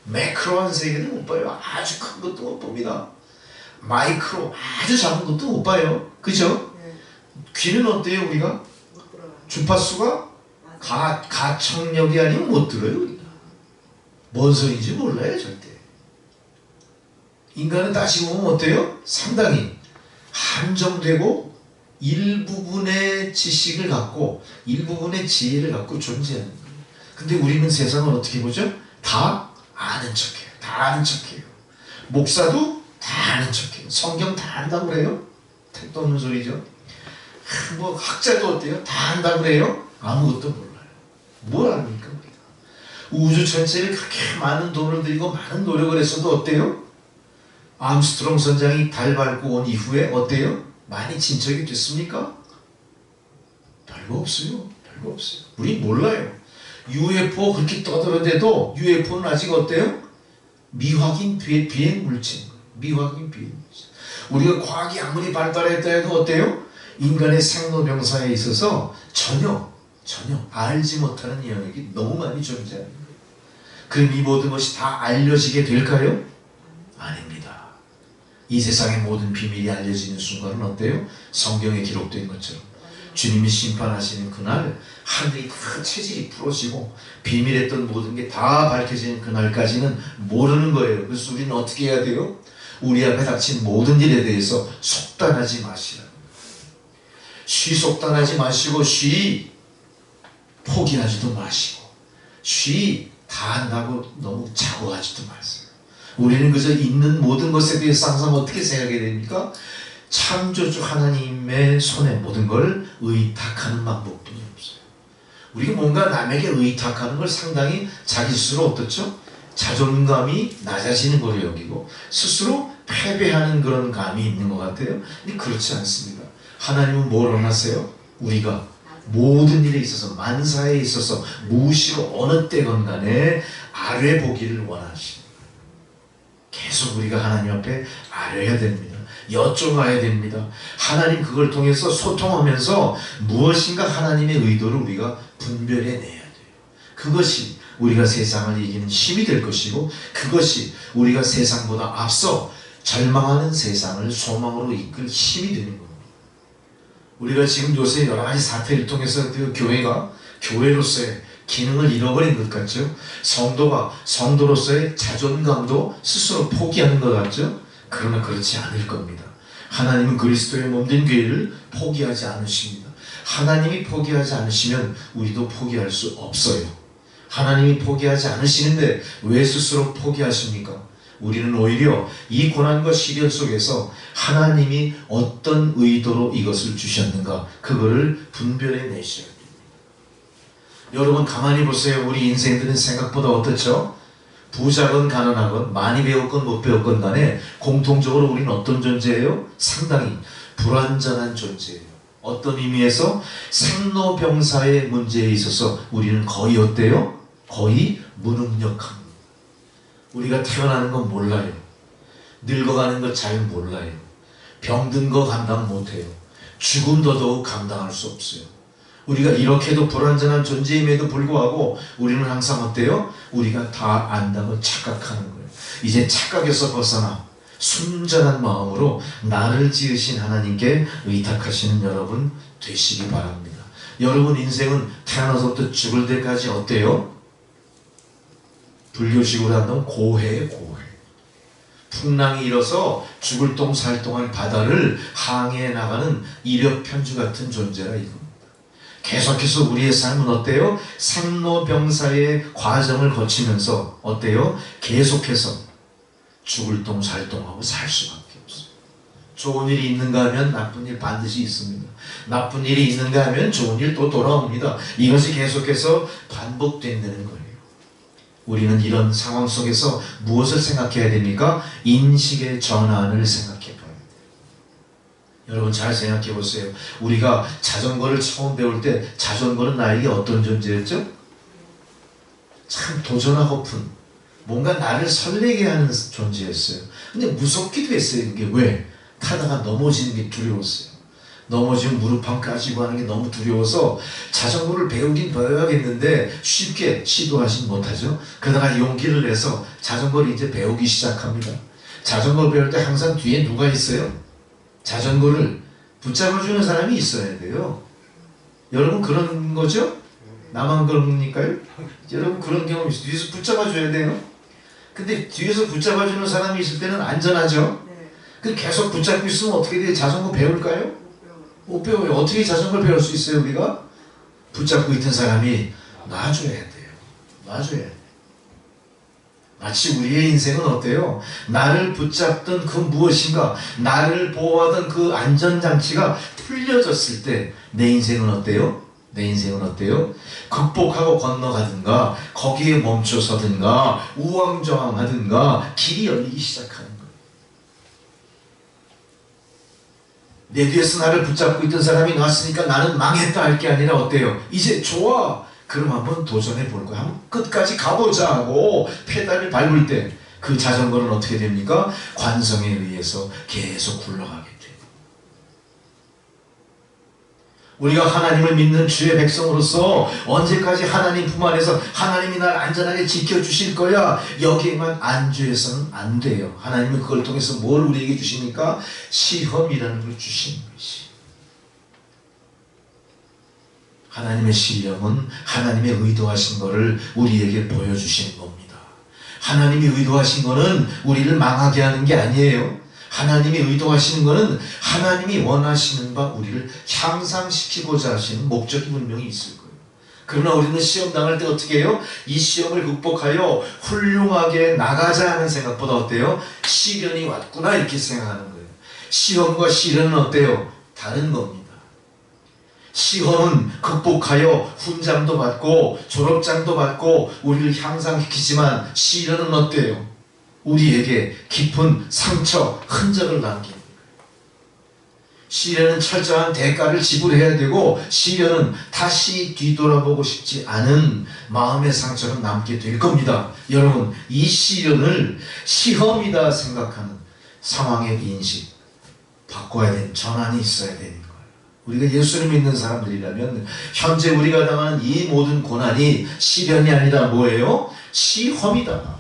매크로한 세계는 못 봐요. 아주 큰 것도 못 봅니다. 마이크로 아주 작은 것도 못 봐요. 그죠? 네. 귀는 어때요? 우리가 못 들어요. 주파수가 가청력이 아니면 못 들어요. 우리가 뭔 소리인지 몰라요. 절대. 인간은 다시 보면 어때요? 상당히 한정되고 일부분의 지식을 갖고 일부분의 지혜를 갖고 존재하는 거예요. 근데 우리는 세상을 어떻게 보죠? 다 아는 척해요. 다 아는 척해요. 목사도 다 아는 척해요. 성경 다 안다고 그래요? 택도 없는 소리죠. 뭐 학자도 어때요? 다 안다고 그래요? 아무것도 몰라요. 뭘 압니까? 우주 전체를 그렇게 많은 돈을 들이고 많은 노력을 했어도 어때요? 암스트롱 선장이 달 밟고 온 이후에 어때요? 많이 진척이 됐습니까? 별거 없어요. 별거 없어요. 우리 몰라요. UFO 그렇게 떠들어대도 UFO는 아직 어때요? 미확인 비행 물체인 거예요. 미확인 비행 물체. 우리가 과학이 아무리 발달했다 해도 어때요? 인간의 생로병사에 있어서 전혀 알지 못하는 영역이 너무 많이 존재하는 거예요. 그럼 이 모든 것이 다 알려지게 될까요? 아닙니다. 이 세상의 모든 비밀이 알려지는 순간은 어때요? 성경에 기록된 것처럼 주님이 심판하시는 그날 하늘이 다 체질이 풀어지고 비밀했던 모든 게 다 밝혀지는 그날까지는 모르는 거예요. 그래서 우리는 어떻게 해야 돼요? 우리 앞에 닥친 모든 일에 대해서 속단하지 마시라고. 쉬 속단하지 마시고 쉬 포기하지도 마시고 쉬 다 한다고 너무 자고하지도 마세요. 우리는 그저 있는 모든 것에 대해서 항상 어떻게 생각해야 됩니까? 창조주 하나님의 손에 모든 걸 의탁하는 방법뿐이 없어요. 우리가 뭔가 남에게 의탁하는 걸 상당히 자기 스스로 어떻죠? 자존감이 낮아지는 걸로 여기고 스스로 패배하는 그런 감이 있는 것 같아요. 근데 그렇지 않습니다. 하나님은 뭘 원하세요? 우리가 모든 일에 있어서 만사에 있어서 무엇이고 어느 때건 간에 아뢰 보기를 원하십니다. 계속 우리가 하나님 앞에 아뢰야 됩니다. 여쭤봐야 됩니다. 하나님 그걸 통해서 소통하면서 무엇인가 하나님의 의도를 우리가 분별해내야 돼요. 그것이 우리가 세상을 이기는 힘이 될 것이고 그것이 우리가 세상보다 앞서 절망하는 세상을 소망으로 이끌 힘이 되는 겁니다. 우리가 지금 요새 여러 가지 사태를 통해서 교회가 교회로서의 기능을 잃어버린 것 같죠? 성도가 성도로서의 자존감도 스스로 포기하는 것 같죠? 그러나 그렇지 않을 겁니다. 하나님은 그리스도의 몸된 교회를 포기하지 않으십니다. 하나님이 포기하지 않으시면 우리도 포기할 수 없어요. 하나님이 포기하지 않으시는데 왜 스스로 포기하십니까? 우리는 오히려 이 고난과 시련 속에서 하나님이 어떤 의도로 이것을 주셨는가 그거를 분별해 내셔야 됩니다. 여러분 가만히 보세요. 우리 인생들은 생각보다 어떻죠? 부자건 가난하건 많이 배웠건 못 배웠건 간에 공통적으로 우리는 어떤 존재예요? 상당히 불완전한 존재예요. 어떤 의미에서 생로병사의 문제에 있어서 우리는 거의 어때요? 거의 무능력합니다. 우리가 태어나는 건 몰라요. 늙어가는 거 잘 몰라요. 병든 거 감당 못해요. 죽음 더더욱 감당할 수 없어요. 우리가 이렇게도 불완전한 존재임에도 불구하고 우리는 항상 어때요? 우리가 다 안다고 착각하는 거예요. 이제 착각에서 벗어나 순전한 마음으로 나를 지으신 하나님께 의탁하시는 여러분 되시기 바랍니다. 여러분 인생은 태어나서부터 죽을 때까지 어때요? 불교식으로 한다면 고해예요. 고해. 풍랑이 일어서 죽을 똥 살 똥할 바다를 항해해 나가는 이력편주 같은 존재라 이겁니다. 계속해서 우리의 삶은 어때요? 생로병사의 과정을 거치면서 어때요? 계속해서 죽을 똥 살 똥하고 살 수밖에 없어요. 좋은 일이 있는가 하면 나쁜 일 반드시 있습니다. 나쁜 일이 있는가 하면 좋은 일 또 돌아옵니다. 이것이 계속해서 반복된다는 거예요. 우리는 이런 상황 속에서 무엇을 생각해야 됩니까? 인식의 전환을 생각해 봐야 돼요. 여러분 잘 생각해 보세요. 우리가 자전거를 처음 배울 때 자전거는 나에게 어떤 존재였죠? 참 도전하고픈 뭔가 나를 설레게 하는 존재였어요. 근데 무섭기도 했어요. 이게 왜? 타다가 넘어지는 게 두려웠어요. 넘어지면 무릎 까지고 하는 게 너무 두려워서 자전거를 배우긴 배워야겠는데 쉽게 시도하진 못하죠. 그러다가 용기를 내서 자전거를 이제 배우기 시작합니다. 자전거 배울 때 항상 뒤에 누가 있어요? 자전거를 붙잡아주는 사람이 있어야 돼요. 여러분 그런 거죠? 나만 그러니까요? 여러분 그런 경험 있어요. 뒤에서 붙잡아줘야 돼요. 근데 뒤에서 붙잡아주는 사람이 있을 때는 안전하죠? 근데 계속 붙잡고 있으면 어떻게 돼요? 자전거 배울까요? 못 배워요. 어떻게 자전거를 배울 수 있어요? 우리가 붙잡고 있던 사람이 놔줘야 돼요. 놔줘야 돼요. 마치 우리의 인생은 어때요? 나를 붙잡던 그 무엇인가, 나를 보호하던 그 안전장치가 풀려졌을 때 내 인생은 어때요? 내 인생은 어때요? 극복하고 건너가든가 거기에 멈춰서든가 우왕좌왕하든가 길이 열리기 시작하는 거예요. 내 뒤에서 나를 붙잡고 있던 사람이 나왔으니까 나는 망했다 할 게 아니라 어때요? 이제 좋아. 그럼 한번 도전해 볼 거야. 한번 끝까지 가보자 하고 페달을 밟을 때 그 자전거는 어떻게 됩니까? 관성에 의해서 계속 굴러가게 돼요. 우리가 하나님을 믿는 주의 백성으로서 언제까지 하나님 품 안에서 하나님이 날 안전하게 지켜주실 거야 여기에만 안주해서는 안 돼요. 하나님은 그걸 통해서 뭘 우리에게 주십니까? 시험이라는 걸 주시는 것이. 하나님의 시험은 하나님의 의도하신 것을 우리에게 보여주시는 겁니다. 하나님이 의도하신 것은 우리를 망하게 하는 게 아니에요. 하나님이 의도하시는 것은 하나님이 원하시는 바 우리를 향상시키고자 하시는 목적이 분명히 있을 거예요. 그러나 우리는 시험 당할 때 어떻게 해요? 이 시험을 극복하여 훌륭하게 나가자 하는 생각보다 어때요? 시련이 왔구나 이렇게 생각하는 거예요. 시험과 시련은 어때요? 다른 겁니다. 시험은 극복하여 훈장도 받고 졸업장도 받고 우리를 향상시키지만 시련은 어때요? 우리에게 깊은 상처, 흔적을 남깁니다. 시련은 철저한 대가를 지불해야 되고 시련은 다시 뒤돌아보고 싶지 않은 마음의 상처를 남게 될 겁니다. 여러분, 이 시련을 시험이다 생각하는 상황의 인식 바꿔야 되는 전환이 있어야 되는 거예요. 우리가 예수를 믿는 사람들이라면 현재 우리가 당하는 이 모든 고난이 시련이 아니라 뭐예요? 시험이다.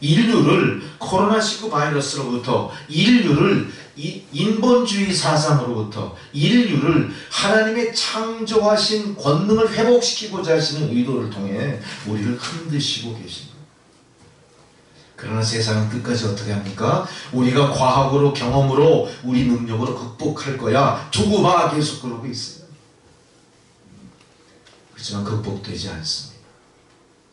인류를 코로나19 바이러스로부터, 인류를 인본주의 사상으로부터, 인류를 하나님의 창조하신 권능을 회복시키고자 하시는 의도를 통해 우리를 흔드시고 계십니다. 그러나 세상은 끝까지 어떻게 합니까? 우리가 과학으로, 경험으로, 우리 능력으로 극복할 거야. 두고 봐. 계속 그러고 있어요. 그렇지만 극복되지 않습니다.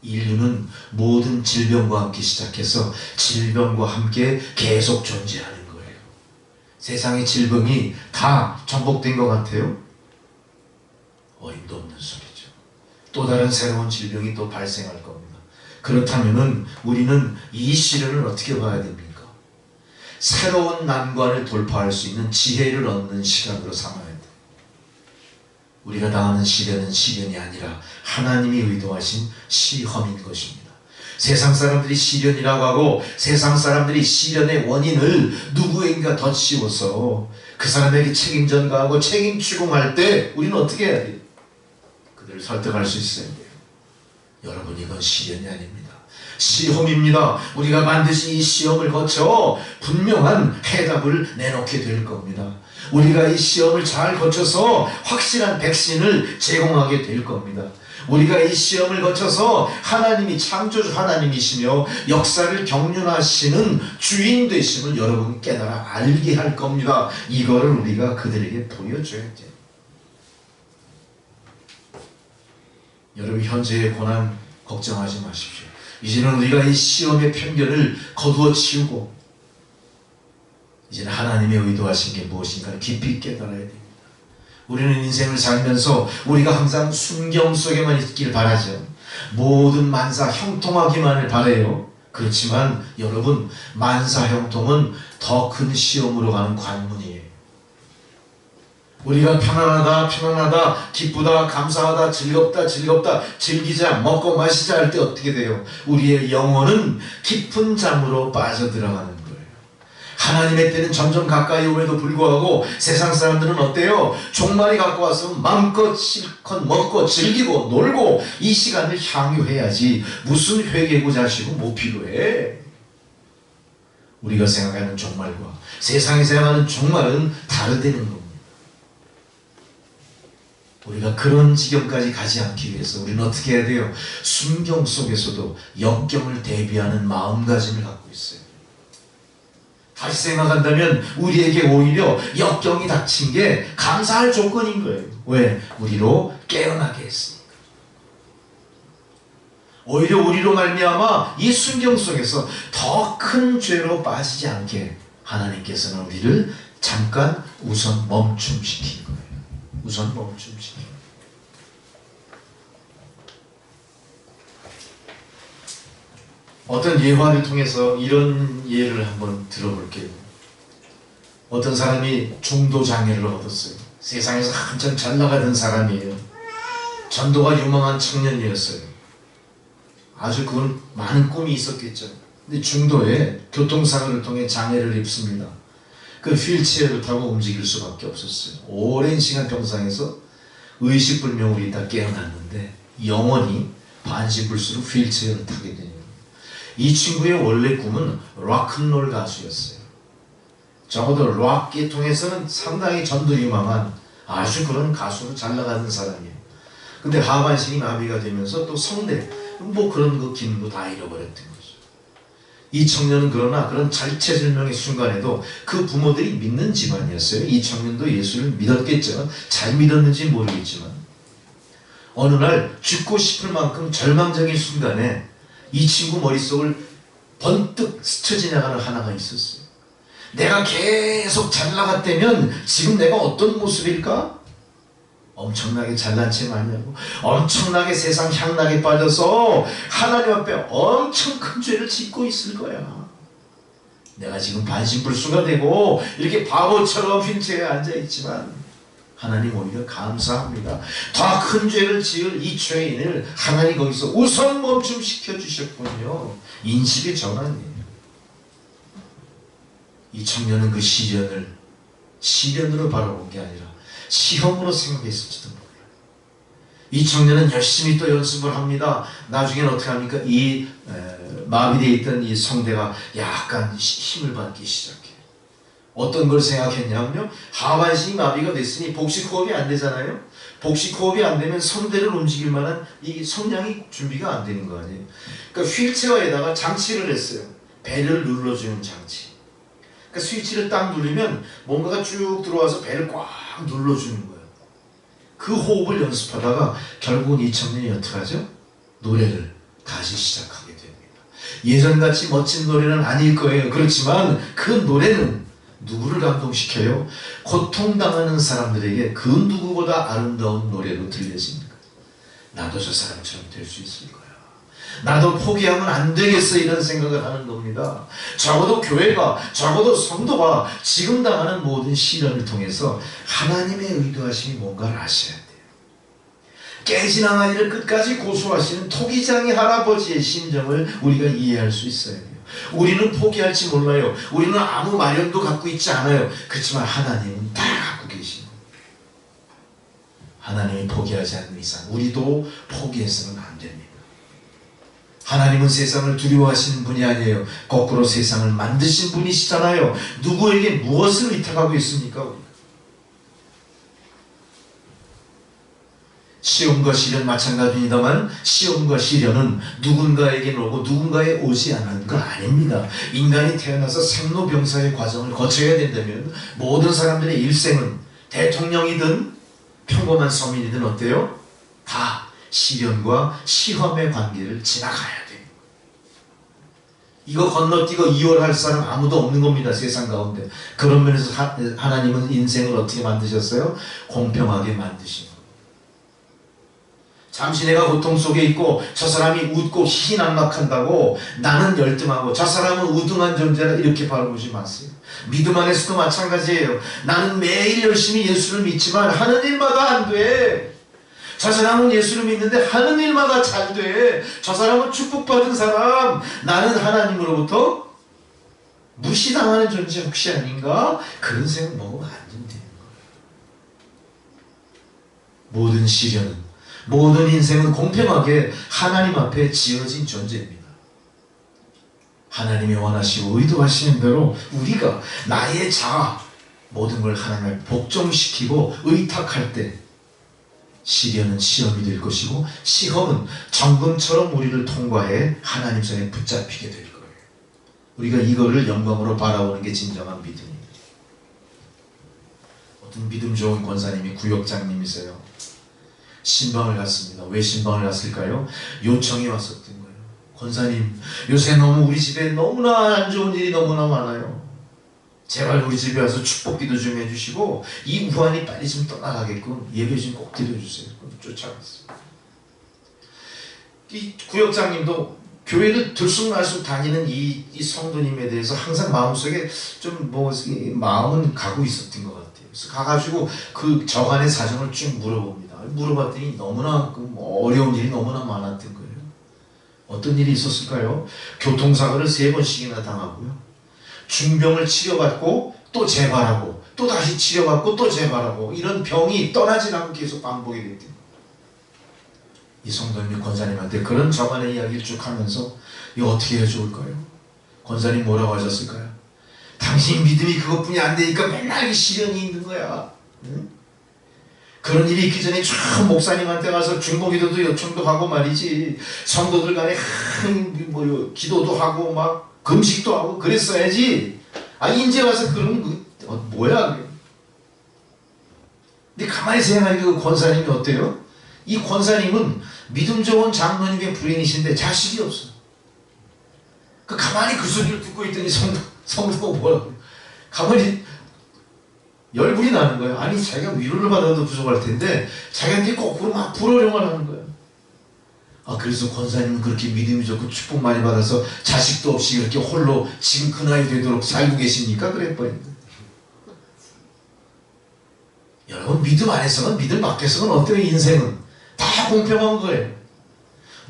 인류는 모든 질병과 함께 시작해서 질병과 함께 계속 존재하는 거예요. 세상의 질병이 다 정복된 것 같아요? 어림도 없는 소리죠. 또 다른 새로운 질병이 또 발생할 겁니다. 그렇다면 우리는 이 시련을 어떻게 봐야 됩니까? 새로운 난관을 돌파할 수 있는 지혜를 얻는 시간으로 삼아야 돼요. 우리가 당하는 시련은 시련이 아니라 하나님이 의도하신 시험인 것입니다. 세상 사람들이 시련이라고 하고 세상 사람들이 시련의 원인을 누구에게가 덧씌워서 그 사람에게 책임 전가하고 책임 추궁할 때 우리는 어떻게 해야 돼요? 그들을 설득할 수 있어야 돼요. 여러분, 이건 시련이 아닙니다. 시험입니다. 우리가 반드시 이 시험을 거쳐 분명한 해답을 내놓게 될 겁니다. 우리가 이 시험을 잘 거쳐서 확실한 백신을 제공하게 될 겁니다. 우리가 이 시험을 거쳐서 하나님이 창조주 하나님이시며 역사를 경륜하시는 주인 되심을 여러분 깨달아 알게 할 겁니다. 이거를 우리가 그들에게 보여줘야 돼요. 여러분, 현재의 고난 걱정하지 마십시오. 이제는 우리가 이 시험의 편견을 거두어 치우고 이제는 하나님의 의도하신 게 무엇인가 깊이 깨달아야 됩니다. 우리는 인생을 살면서 우리가 항상 순경 속에만 있기를 바라죠. 모든 만사 형통하기만을 바라요. 그렇지만 여러분, 만사 형통은 더 큰 시험으로 가는 관문이에요. 우리가 편안하다, 기쁘다, 감사하다, 즐겁다, 즐기자, 먹고 마시자 할 때 어떻게 돼요? 우리의 영혼은 깊은 잠으로 빠져들어가는 거예요. 하나님의 때는 점점 가까이 오에도 불구하고 세상 사람들은 어때요? 종말이 갖고 와서 마음껏 실컷 먹고 즐기고 놀고 이 시간을 향유해야지 무슨 회개고 자시고 뭐 필요해? 우리가 생각하는 종말과 세상이 생각하는 종말은 다르다는 겁니다. 우리가 그런 지경까지 가지 않기 위해서 우리는 어떻게 해야 돼요? 순경 속에서도 역경을 대비하는 마음가짐을 갖고 있어요. 다시 생각한다면 우리에게 오히려 역경이 닥친 게 감사할 조건인 거예요. 왜? 우리로 깨어나게 했으니까. 오히려 우리로 말미암아 이 순경 속에서 더 큰 죄로 빠지지 않게 하나님께서는 우리를 잠깐 우선 멈춤시킨 거예요. 우선 멈춤시킨 거예요. 어떤 예화를 통해서 이런 예를 한번 들어볼게요. 어떤 사람이 중도 장애를 얻었어요. 세상에서 한참 잘 나가던 사람이에요. 전도가 유망한 청년이었어요. 아주 그건 많은 꿈이 있었겠죠. 근데 중도에 교통사고를 통해 장애를 입습니다. 그 휠체어를 타고 움직일 수밖에 없었어요. 오랜 시간 병상에서 의식불명으로 있다 깨어났는데 영원히 반신불수로 휠체어를 타게 되는 거예요. 이 친구의 원래 꿈은 락큰롤 가수였어요. 적어도 락 계통에서는 상당히 전도유망한 아주 그런 가수로 잘 나가는 사람이에요. 근데 하반신이 마비가 되면서 또 성대 뭐 그런 그 기능도 다 잃어버렸던 거죠. 이 청년은 그러나 그런 절체절명의 순간에도 그 부모들이 믿는 집안이었어요. 이 청년도 예수를 믿었겠죠. 잘 믿었는지 모르겠지만 어느 날 죽고 싶을 만큼 절망적인 순간에 이 친구 머릿속을 번뜩 스쳐 지나가는 하나가 있었어요. 내가 계속 잘 나갔다면 지금 내가 어떤 모습일까? 엄청나게 잘난 체 많이 하고 엄청나게 세상 향락에 빠져서 하나님 앞에 엄청 큰 죄를 짓고 있을 거야. 내가 지금 반신불수가 되고 이렇게 바보처럼 휠체어에 앉아있지만 하나님 오히려 감사합니다. 더 큰 죄를 지을 이 죄인을 하나님 거기서 우선 멈춤시켜 주셨군요. 인식의 전환이에요. 이 청년은 그 시련으로 바라본 게 아니라 시험으로 생각했을지도 몰라요. 이 청년은 열심히 또 연습을 합니다. 나중에는 어떻게 합니까? 이 마비되어 있던 이 성대가 약간 힘을 받기 시작해요. 어떤 걸 생각했냐면요, 하반신이 마비가 됐으니 복식호흡이 안 되잖아요. 복식호흡이 안 되면 성대를 움직일 만한 이 성량이 준비가 안 되는 거 아니에요. 그러니까 휠체어에다가 장치를 했어요. 배를 눌러주는 장치. 그러니까 스위치를 딱 누르면 뭔가가 쭉 들어와서 배를 꽉 눌러주는 거예요. 그 호흡을 연습하다가 결국은 이 청년이 어떻게 하죠? 노래를 다시 시작하게 됩니다. 예전같이 멋진 노래는 아닐 거예요. 그렇지만 그 노래는 누구를 감동시켜요? 고통당하는 사람들에게 그 누구보다 아름다운 노래로 들려집니다. 나도 저 사람처럼 될 수 있을 거야. 나도 포기하면 안 되겠어, 이런 생각을 하는 겁니다. 적어도 교회가, 적어도 성도가 지금 당하는 모든 시련을 통해서 하나님의 의도하심이 뭔가를 아셔야 돼요. 깨지나가니를 끝까지 고수하시는 토기장이 할아버지의 심정을 우리가 이해할 수 있어야 돼요. 우리는 포기할지 몰라요. 우리는 아무 마련도 갖고 있지 않아요. 그렇지만 하나님은 다 갖고 계십니다. 하나님이 포기하지 않는 이상 우리도 포기해서는 안 됩니다. 하나님은 세상을 두려워하시는 분이 아니에요. 거꾸로 세상을 만드신 분이시잖아요. 누구에게 무엇을 위탁하고 있습니까? 시험과 시련 마찬가지입니다만 시험과 시련은 누군가에게 오고 누군가에 오지 않는 거 아닙니다. 인간이 태어나서 생로병사의 과정을 거쳐야 된다면 모든 사람들의 일생은 대통령이든 평범한 서민이든 어때요? 다 시련과 시험의 관계를 지나가야 돼요. 이거 건너뛰고 이월할 사람 아무도 없는 겁니다. 세상 가운데. 그런 면에서 하나님은 인생을 어떻게 만드셨어요? 공평하게 만드신 거예요. 잠시 내가 고통 속에 있고 저 사람이 웃고 희희낙낙한다고 나는 열등하고 저 사람은 우등한 존재라 이렇게 바라보지 마세요. 믿음 안에서도 마찬가지예요. 나는 매일 열심히 예수를 믿지만 하는 일마다 안 돼. 저 사람은 예수를 믿는데 하는 일마다 잘 돼. 저 사람은 축복받은 사람. 나는 하나님으로부터 무시당하는 존재 혹시 아닌가? 그런 생각 먹으면 안 되는 거예요. 모든 시련은, 모든 인생은 공평하게 하나님 앞에 지어진 존재입니다. 하나님이 원하시고 의도하시는 대로 우리가 나의 자아 모든 걸 하나님 앞에 복종시키고 의탁할 때 시련은 시험이 될 것이고 시험은 정금처럼 우리를 통과해 하나님 손에 붙잡히게 될 거예요. 우리가 이거를 영광으로 바라보는 게 진정한 믿음입니다. 어떤 믿음 좋은 권사님이 구역장님이세요. 신방을 갔습니다. 왜 신방을 갔을까요? 요청이 왔었던 거예요. 권사님, 요새 너무 우리 집에 너무나 안 좋은 일이 너무나 많아요. 제발 우리 집에 와서 축복기도 좀 해주시고 이 우환이 빨리 좀 떠나가게끔 예배 좀 꼭 드려주세요. 쫓아갔어요. 이 구역장님도 교회를 들쑥날쑥 다니는 이 성도님에 대해서 항상 마음속에 좀 마음은 가고 있었던 것 같아요. 그래서 가가지고 그 저간의 사정을 쭉 물어봅니다. 물어봤더니 너무나 어려운 일이 너무나 많았던 거예요. 어떤 일이 있었을까요? 교통사고를 3번씩이나 당하고요. 중병을 치료받고 또 재발하고 또 다시 치료받고 또 재발하고 이런 병이 떠나지 않고 계속 반복이 됐대요. 이 성도님이 권사님한테 그런 저만의 이야기를 쭉 하면서 이거 어떻게 해야 좋을까요? 권사님 뭐라고 하셨을까요? 당신 믿음이 그것뿐이 안 되니까 맨날 이 시련이 있는 거야. 응? 그런 일이 있기 전에 쭉 목사님한테 가서 중보기도도 요청도 하고 말이지, 성도들 간에 기도도 하고 막 금식도 하고 그랬어야지. 이제 와서 그러면 뭐야 그게. 근데 가만히 생각하니까 그 권사님이 어때요? 이 권사님은 믿음 좋은 장로님의 부인이신데 자식이 없어. 가만히 그 소리를 듣고 있더니 성도가 뭐라고 가만히 열불이 나는 거예요. 아니 자기가 위로를 받아도 부족할 텐데 자기한테 거꾸로 막 불호령을 하는 거예요. 그래서 권사님은 그렇게 믿음이 좋고 축복 많이 받아서 자식도 없이 그렇게 홀로 지금 그 나이 되도록 살고 계십니까? 그랬버린 거예요. 여러분, 믿음 안에서는 믿음 밖에서는 어때요? 인생은 다 공평한 거예요.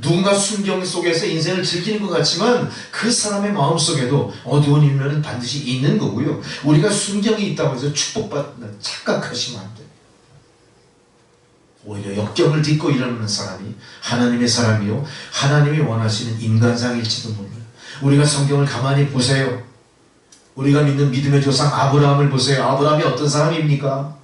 누군가 순경 속에서 인생을 즐기는 것 같지만 그 사람의 마음속에도 어두운 일면은 반드시 있는 거고요. 우리가 순경이 있다고 해서 축복받는 착각하시면 안 돼요. 오히려 역경을 딛고 일어나는 사람이 하나님의 사람이요, 하나님이 원하시는 인간상일지도 몰라요. 우리가 성경을 가만히 보세요. 우리가 믿는 믿음의 조상 아브라함을 보세요. 아브라함이 어떤 사람입니까?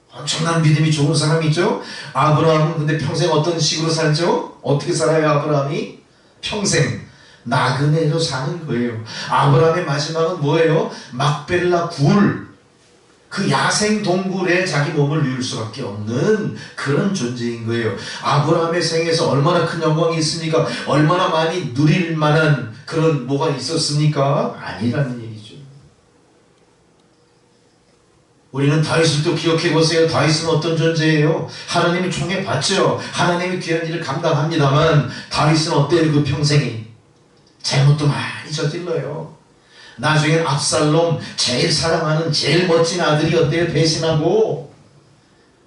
엄청난 믿음이 좋은 사람이죠. 아브라함은 근데 평생 어떤 식으로 살죠? 어떻게 살아요? 아브라함이 평생 나그네로 사는 거예요. 아브라함의 마지막은 뭐예요? 막벨라 굴, 그 야생 동굴에 자기 몸을 누울 수밖에 없는 그런 존재인 거예요. 아브라함의 생에서 얼마나 큰 영광이 있습니까? 얼마나 많이 누릴 만한 그런 뭐가 있었습니까? 아니라는 얘기죠. 우리는 다윗을 또 기억해 보세요. 다윗은 어떤 존재예요? 하나님이 총에 받죠. 하나님이 귀한 일을 감당합니다만 다윗은 어때요? 그 평생이 잘못도 많이 저질러요. 나중엔 압살롬, 제일 사랑하는 제일 멋진 아들이 어때요? 배신하고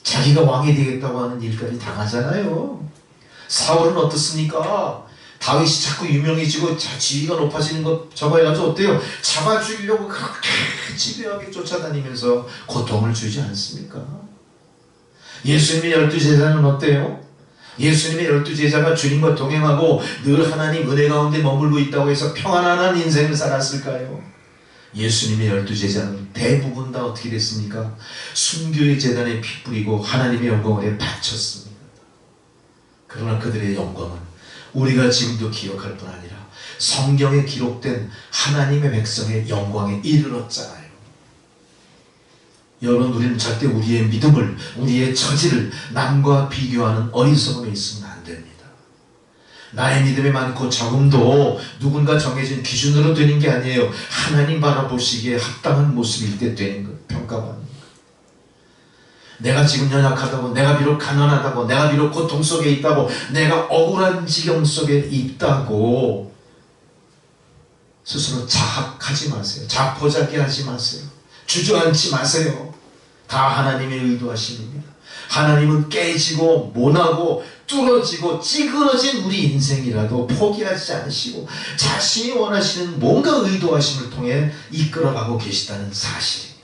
자기가 왕이 되겠다고 하는 일까지 당하잖아요. 사울은 어떻습니까? 다윗이 자꾸 유명해지고 지위가 높아지는 것 저거 해가지고 어때요? 잡아 죽이려고 그렇게 집요하게 쫓아다니면서 고통을 주지 않습니까? 예수님의 12제자는 어때요? 예수님의 12제자가 주님과 동행하고 늘 하나님 은혜 가운데 머물고 있다고 해서 평안한 인생을 살았을까요? 예수님의 12제자는 대부분 다 어떻게 됐습니까? 순교의 제단에 피 뿌리고 하나님의 영광을 바쳤습니다. 그러나 그들의 영광은 우리가 지금도 기억할 뿐 아니라 성경에 기록된 하나님의 백성의 영광에 이르렀잖아요. 여러분, 우리는 절대 우리의 믿음을, 우리의 처지를 남과 비교하는 어리석음에 있으면 안 됩니다. 나의 믿음이 많고 적음도 누군가 정해진 기준으로 되는 게 아니에요. 하나님 바라보시기에 합당한 모습일 때 되는 것, 평가받는 것. 내가 지금 연약하다고, 내가 비록 가난하다고, 내가 비록 고통 속에 있다고, 내가 억울한 지경 속에 있다고 스스로 자학하지 마세요. 자포자기하지 마세요. 주저앉지 마세요. 다 하나님의 의도하심입니다. 하나님은 깨지고 모나고 뚫어지고 찌그러진 우리 인생이라도 포기하지 않으시고 자신이 원하시는 뭔가 의도하심을 통해 이끌어가고 계시다는 사실입니다.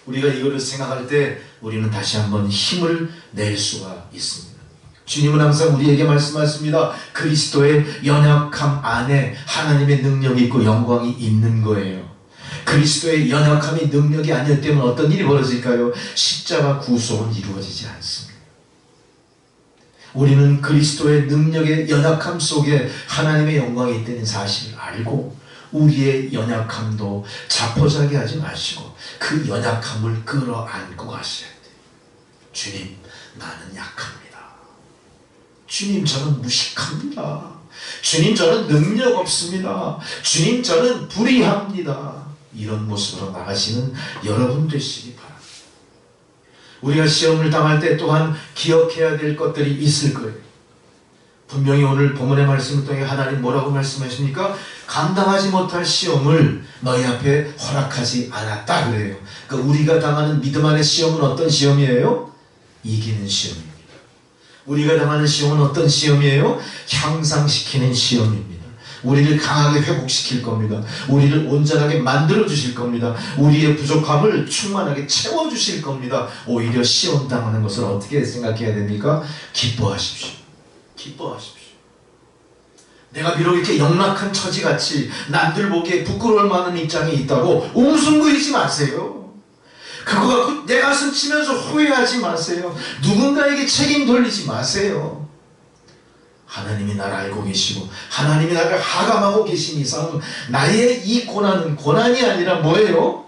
우리가 이거를 생각할 때 우리는 다시 한번 힘을 낼 수가 있습니다. 주님은 항상 우리에게 말씀하십니다. 그리스도의 연약함 안에 하나님의 능력이 있고 영광이 있는 거예요. 그리스도의 연약함이 능력이 아니었다면 어떤 일이 벌어질까요? 십자가 구속은 이루어지지 않습니다. 우리는 그리스도의 능력의 연약함 속에 하나님의 영광이 있다는 사실을 알고 우리의 연약함도 자포자기하지 마시고 그 연약함을 끌어안고 가셔야 돼요. 주님, 나는 약합니다. 주님, 저는 무식합니다. 주님, 저는 능력 없습니다. 주님, 저는 불의합니다. 이런 모습으로 나가시는 여러분 되시기 바랍니다. 우리가 시험을 당할 때 또한 기억해야 될 것들이 있을 거예요. 분명히 오늘 본문의 말씀을 통해 하나님 뭐라고 말씀하십니까? 감당하지 못할 시험을 너희 앞에 허락하지 않았다 그래요. 그러니까 우리가 당하는 믿음 안의 시험은 어떤 시험이에요? 이기는 시험입니다. 우리가 당하는 시험은 어떤 시험이에요? 향상시키는 시험입니다. 우리를 강하게 회복시킬 겁니다. 우리를 온전하게 만들어 주실 겁니다. 우리의 부족함을 충만하게 채워 주실 겁니다. 오히려 시험당하는 것을 어떻게 생각해야 됩니까? 기뻐하십시오. 기뻐하십시오. 내가 비록 이렇게 영락한 처지같이 남들 보기에 부끄러울 만한 입장에 있다고 웅숭거리지 마세요. 그거 갖고 내 가슴 치면서 후회하지 마세요. 누군가에게 책임 돌리지 마세요. 하나님이 나를 알고 계시고 하나님이 나를 하감하고 계신 이상 나의 이 고난은 고난이 아니라 뭐예요?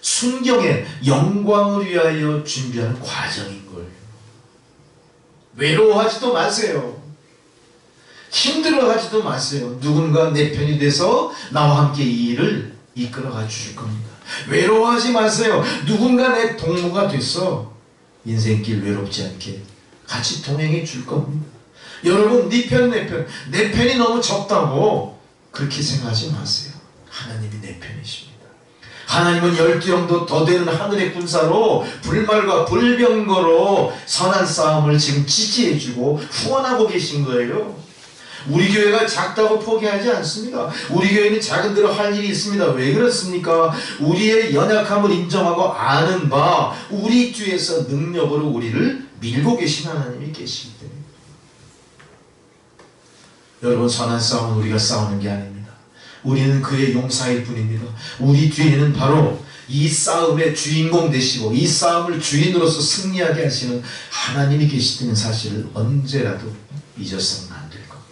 순경의 영광을 위하여 준비하는 과정인 거예요. 외로워하지도 마세요. 힘들어하지도 마세요. 누군가 내 편이 돼서 나와 함께 이 일을 이끌어가 주실 겁니다. 외로워하지 마세요. 누군가 내 동무가 돼서 인생길 외롭지 않게 같이 동행해 줄 겁니다. 여러분, 네 편, 내 편, 내 편이 너무 적다고 그렇게 생각하지 마세요. 하나님이 내 편이십니다. 하나님은 12영도 더 되는 하늘의 군사로 불말과 불병거로 선한 싸움을 지금 지지해주고 후원하고 계신 거예요. 우리 교회가 작다고 포기하지 않습니다. 우리 교회는 작은 대로 할 일이 있습니다. 왜 그렇습니까? 우리의 연약함을 인정하고 아는 바 우리 뒤에서 능력으로 우리를 밀고 계신 하나님이 계시기 때문에 여러분, 선한 싸움은 우리가 싸우는 게 아닙니다. 우리는 그의 용사일 뿐입니다. 우리 뒤에는 바로 이 싸움의 주인공 되시고 이 싸움을 주인으로서 승리하게 하시는 하나님이 계시다는 사실을 언제라도 잊어서는 안 될 겁니다.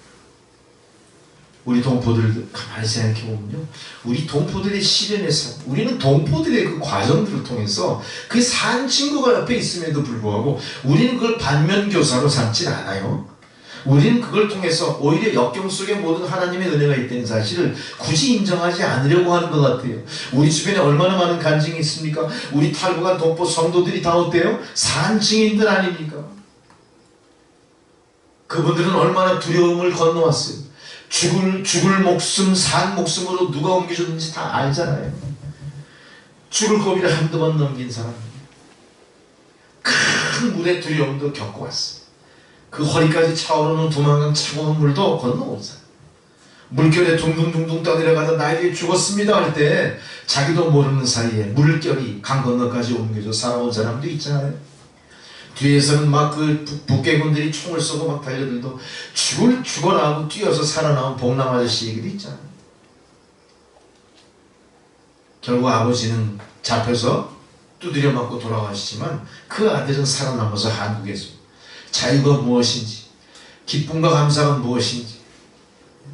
우리 동포들 가만히 생각해보면요, 우리 동포들의 시련의 삶, 우리는 동포들의 그 과정들을 통해서 그 산 친구가 옆에 있음에도 불구하고 우리는 그걸 반면교사로 삼지 않아요. 우리는 그걸 통해서 오히려 역경 속에 모든 하나님의 은혜가 있다는 사실을 굳이 인정하지 않으려고 하는 것 같아요. 우리 주변에 얼마나 많은 간증이 있습니까? 우리 탈북한 동포 성도들이 다 어때요? 산 증인들 아닙니까? 그분들은 얼마나 두려움을 건너왔어요. 죽을 목숨, 산 목숨으로 누가 옮겨줬는지 다 알잖아요. 죽을 고비를 한두 번 넘긴 사람, 큰 물의 두려움도 겪어왔어요. 그 허리까지 차오르는 두만강 차가운 물도 건너온 사람, 물결에 둥둥둥둥 떠내려가다 나에게 죽었습니다 할 때 자기도 모르는 사이에 물결이 강 건너까지 옮겨져 살아온 사람도 있잖아요. 뒤에서는 막 그 북괴군들이 총을 쏘고 막 달려들도 죽어라 하고 뛰어서 살아나온 복남 아저씨 얘기도 있잖아요. 결국 아버지는 잡혀서 두드려 맞고 돌아가시지만 그 아들은 살아남아서 한국에서 자유가 무엇인지, 기쁨과 감사가 무엇인지,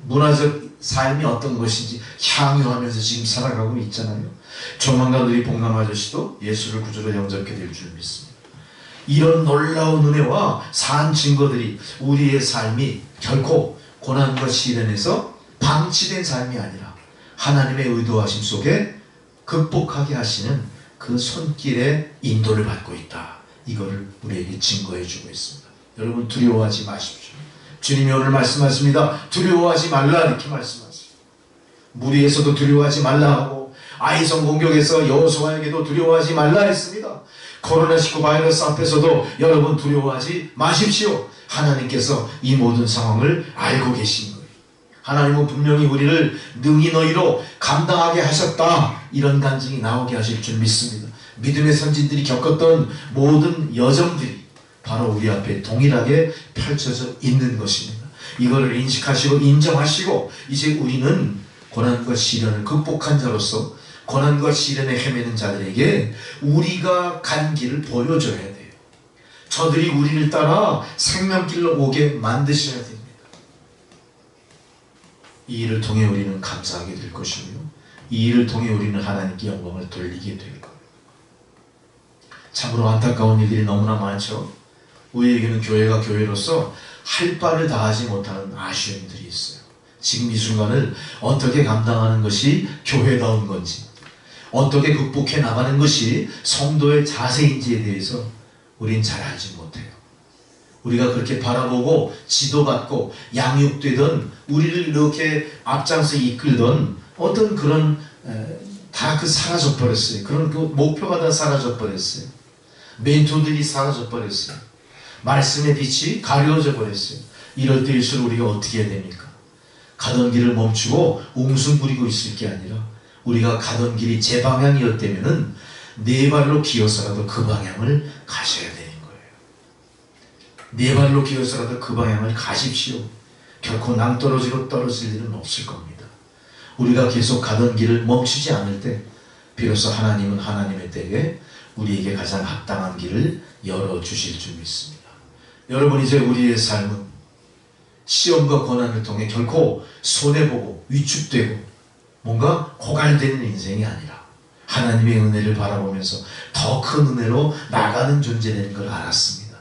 문화적 삶이 어떤 것인지 향유하면서 지금 살아가고 있잖아요. 조만간 우리 복남 아저씨도 예수를 구주로 영접하게 될 줄 믿습니다. 이런 놀라운 은혜와 산 증거들이 우리의 삶이 결코 고난과 시련에서 방치된 삶이 아니라 하나님의 의도하심 속에 극복하게 하시는 그 손길의 인도를 받고 있다. 이거를 우리에게 증거해 주고 있습니다. 여러분, 두려워하지 마십시오. 주님이 오늘 말씀하십니다. 두려워하지 말라 이렇게 말씀하세요. 무리에서도 두려워하지 말라 하고 아이성 공격에서 여호수아에게도 두려워하지 말라 했습니다. 코로나19 바이러스 앞에서도 여러분 두려워하지 마십시오. 하나님께서 이 모든 상황을 알고 계신 거예요. 하나님은 분명히 우리를 능히 너희로 감당하게 하셨다, 이런 간증이 나오게 하실 줄 믿습니다. 믿음의 선진들이 겪었던 모든 여정들이 바로 우리 앞에 동일하게 펼쳐져 있는 것입니다. 이거를 인식하시고 인정하시고 이제 우리는 고난과 시련을 극복한 자로서 고난과 시련에 헤매는 자들에게 우리가 간 길을 보여줘야 돼요. 저들이 우리를 따라 생명길로 오게 만드셔야 됩니다. 이 일을 통해 우리는 감사하게 될 것이며 이 일을 통해 우리는 하나님께 영광을 돌리게 될 거예요. 참으로 안타까운 일들이 너무나 많죠. 우리에게는 교회가 교회로서 할 바를 다하지 못하는 아쉬움들이 있어요. 지금 이 순간을 어떻게 감당하는 것이 교회다운 건지, 어떻게 극복해 나가는 것이 성도의 자세인지에 대해서 우린 잘 알지 못해요. 우리가 그렇게 바라보고 지도받고 양육되던, 우리를 이렇게 앞장서 이끌던 어떤 그런 다 그 사라져 버렸어요. 그런 그 목표가 다 사라져 버렸어요. 멘토들이 사라져 버렸어요. 말씀의 빛이 가려져 버렸어요. 이럴 때일수록 우리가 어떻게 해야 됩니까? 가던 길을 멈추고 웅숭부리고 있을 게 아니라 우리가 가던 길이 제 방향이었다면은 네 발로 기어서라도 그 방향을 가셔야 되는 거예요. 네 발로 기어서라도 그 방향을 가십시오. 결코 낭떠러지로 떨어질 일은 없을 겁니다. 우리가 계속 가던 길을 멈추지 않을 때 비로소 하나님은 하나님의 때에 우리에게 가장 합당한 길을 열어주실 줄 믿습니다. 여러분, 이제 우리의 삶은 시험과 고난을 통해 결코 손해보고 위축되고 뭔가 고갈되는 인생이 아니라 하나님의 은혜를 바라보면서 더 큰 은혜로 나가는 존재라는 걸 알았습니다.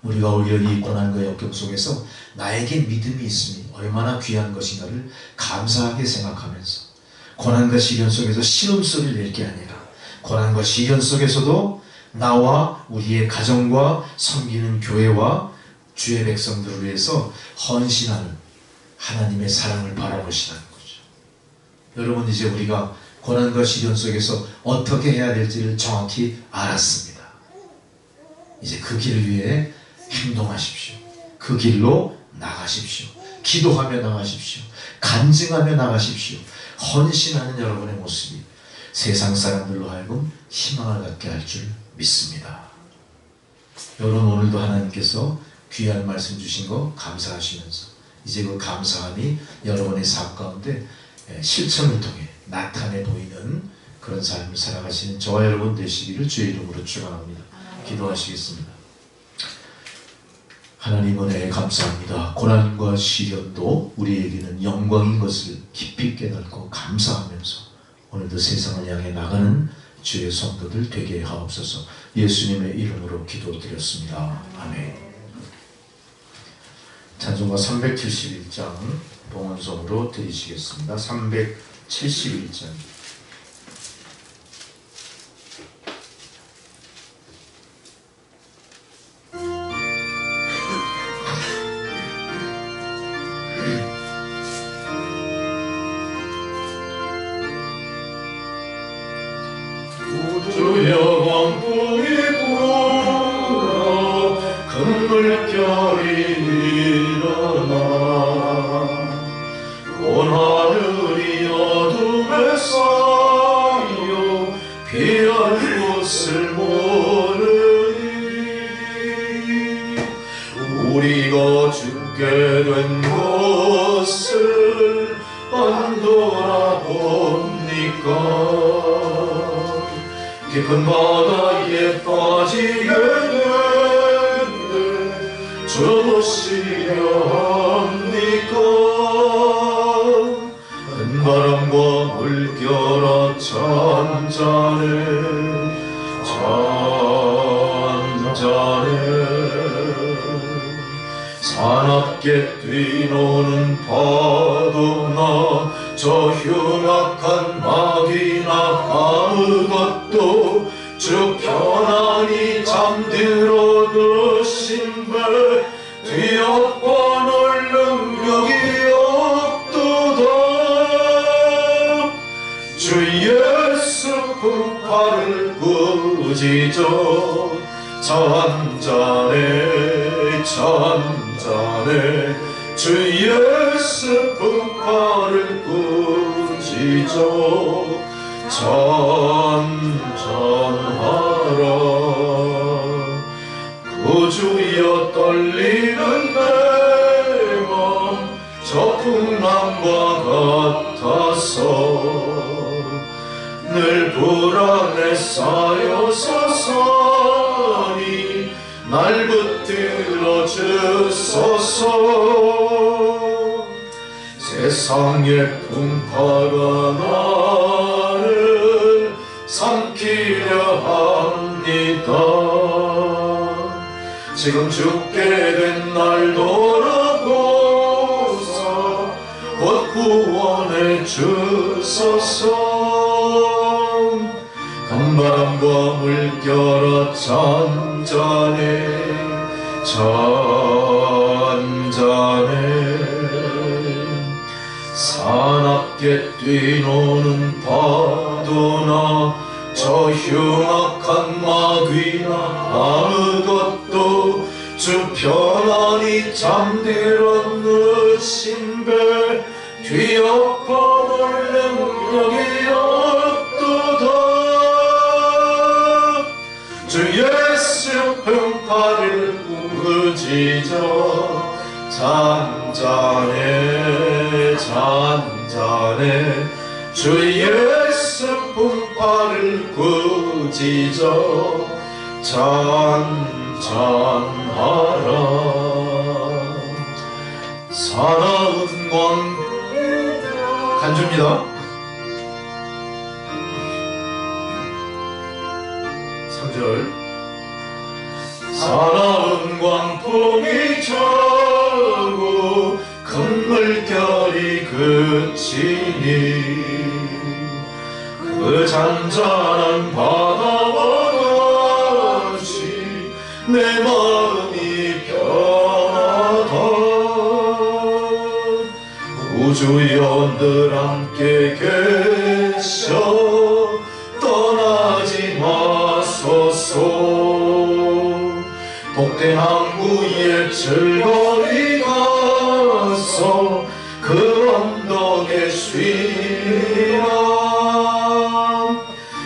우리가 오히려 이 고난과 역경 속에서 나에게 믿음이 있으니 얼마나 귀한 것인가를 감사하게 생각하면서 고난과 시련 속에서 신음소리를 낼 게 아니라 고난과 시련 속에서도 나와 우리의 가정과 섬기는 교회와 주의 백성들을 위해서 헌신하는 하나님의 사랑을 바라보시라는 거죠. 여러분, 이제 우리가 고난과 시련 속에서 어떻게 해야 될지를 정확히 알았습니다. 이제 그 길을 위해 행동하십시오. 그 길로 나가십시오. 기도하며 나가십시오. 간증하며 나가십시오. 헌신하는 여러분의 모습이 세상 사람들로 하여금 희망을 갖게 할 줄 믿습니다. 여러분, 오늘도 하나님께서 귀한 말씀 주신 거 감사하시면서 이제 그 감사함이 여러분의 삶 가운데 실천을 통해 나타내 보이는 그런 삶을 살아가시는 저와 여러분 되시기를 주의 이름으로 축원합니다. 기도하시겠습니다. 하나님 은혜에 감사합니다. 고난과 시련도 우리에게는 영광인 것을 깊이 깨닫고 감사하면서 오늘도 세상을 향해 나가는 주의 성도들 되게 하옵소서. 예수님의 이름으로 기도드렸습니다. 아멘. 찬송가 371장 봉헌송으로 드리시겠습니다. 371장. 주여 광풍이 불어 큰 물결이 일어나 온 하늘이 어둠에 쌓여 피할 곳을 모르니 우리가 죽게 된 것을 안 돌아봅니까? 깊은 바다에 빠지게 되는데 주시려 합니까? 큰 바람과 물결아 잔잔해 잔잔해 사납게 뛰노는 파도나 저 흉악한 마귀나 아무것도 주 편안히 잠들어 누신배 뒤엎어놓을 능력이 없도다. 주 예수 그 팔을 꾸짖어 잔잔해 잔잔해 주 예수 그 팔을 꾸짖어 잔잔하라. 구주여 떨리는 내 맘 저 풍랑과 같아서 늘 불안에 쌓여서 사니 날 붙들어 주소서. 세상의 풍파가 나를 삼키려 합니다. 지금 죽게 된 날 돌아보사 곧 구원해 주소서. 강바람과 물결아 잔잔해 잔잔해 사납게 뛰노는 파도나 저 흉악한 마귀나 아무것도 주 편안히 잠들었는 배 뒤엎어볼 능력이 없도다. 주 예수 품팔을 꾸짖어 잔잔해 잔잔해. 주 예수 품팔을 꾸짖어 잔잔하라. 사나운 광 간주입니다. 3절 사나운 광풍이 저고 큰 물결이 그치니 그 잔잔한 바다와 같이 내 마음이 변하다. 우주연들 함께 계셔 떠나지 마소서. 복된 항구에 즐거이 가서 그 언덕에 쉬라.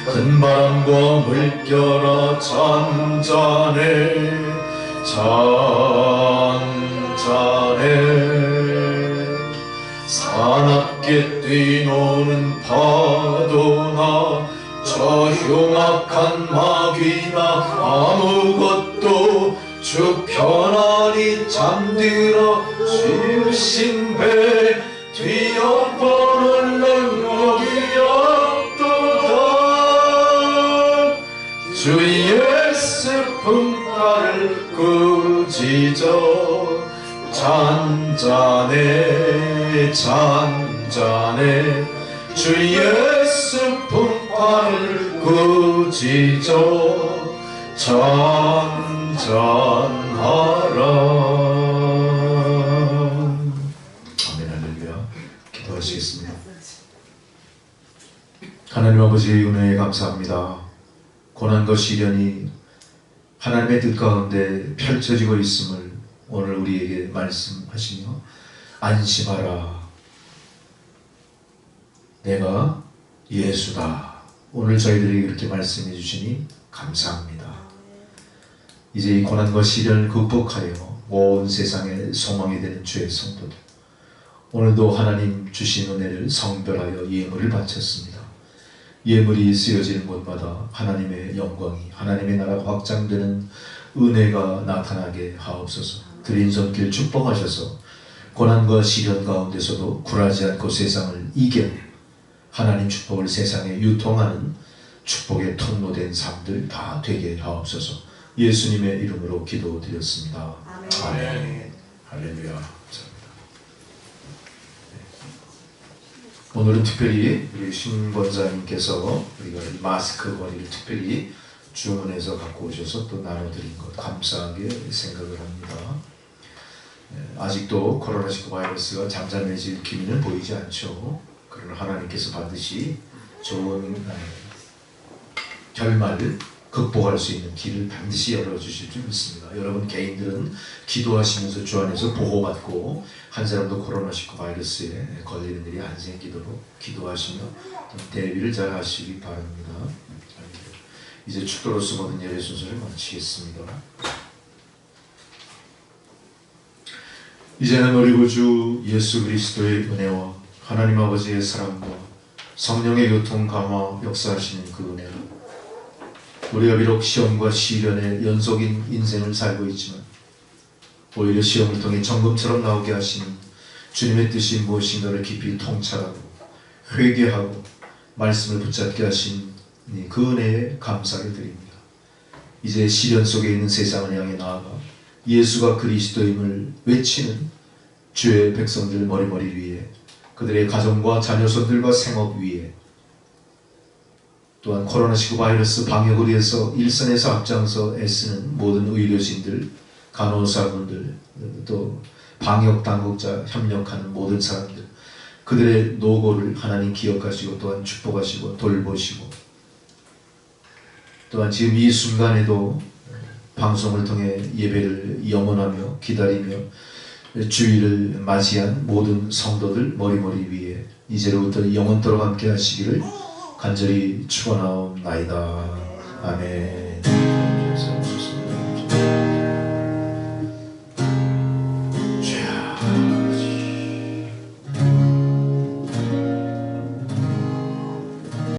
큰 바람과 물결아 잔잔해 잔잔해. 사납게 뛰노는 파도나 저 흉악한 마귀나 아무것도 주 편안히 잠들어 주신 배 뒤엎어볼 능력이 없도다. 주 예수 품팔을 꾸짖어 잔잔해 잔잔해. 주 예수 품팔을 꾸짖어 잔잔하라. 아멘. 할렐루야. 기도하시겠습니다. 하나님 아버지의 은혜에 감사합니다. 고난과 시련이 하나님의 뜻 가운데 펼쳐지고 있음을 오늘 우리에게 말씀하시며 안심하라. 내가 예수다. 오늘 저희들에게 그렇게 말씀해 주시니 감사합니다. 이제 이 고난과 시련을 극복하여 온 세상의 소망이 되는 주의 성도들, 오늘도 하나님 주신 은혜를 성별하여 예물을 바쳤습니다. 예물이 쓰여지는 곳마다 하나님의 영광이, 하나님의 나라가 확장되는 은혜가 나타나게 하옵소서. 드린 손길 축복하셔서 고난과 시련 가운데서도 굴하지 않고 세상을 이겨 하나님 축복을 세상에 유통하는 축복의 통로된 삶들 다 되게 하옵소서. 예수님의 이름으로 기도드렸습니다. 아멘. 아멘. 할렐루야. 감사합니다. 오늘은 특별히 우리 신 권사님께서 우리가 이 마스크 거리를 특별히 주문해서 갖고 오셔서 또 나눠드린 것 감사하게 생각을 합니다. 아직도 코로나19 바이러스가 잠잠해질 기미는 보이지 않죠. 그러나 하나님께서 반드시 좋은 결말을 극복할 수 있는 길을 반드시 열어주실 줄 믿습니다. 여러분 개인들은 기도하시면서 주 안에서 보호받고 한 사람도 코로나19 바이러스에 걸리는 일이 안 생기도록 기도하시며 대비를 잘 하시기 바랍니다. 이제 축도로서 모든 예배 순서를 마치겠습니다. 이제는 우리 구주 예수 그리스도의 은혜와 하나님 아버지의 사랑과 성령의 교통 감화 역사하시는 그 은혜가 우리가 비록 시험과 시련의 연속인 인생을 살고 있지만 오히려 시험을 통해 정금처럼 나오게 하시는 주님의 뜻이 무엇인가를 깊이 통찰하고 회개하고 말씀을 붙잡게 하신 그 은혜에 감사를 드립니다. 이제 시련 속에 있는 세상을 향해 나아가 예수가 그리스도임을 외치는 주의 백성들 머리머리 위에, 그들의 가정과 자녀손들과 생업 위에, 또한 코로나19 바이러스 방역을 위해서 일선에서 앞장서 애쓰는 모든 의료진들, 간호사분들, 또 방역 당국자 협력하는 모든 사람들, 그들의 노고를 하나님 기억하시고 또한 축복하시고 돌보시고, 또한 지금 이 순간에도 방송을 통해 예배를 영원하며 기다리며 주일을 맞이한 모든 성도들 머리머리 위에 이제로부터 영원토록 함께 하시기를 간절히 축원하옵나이다. 아멘.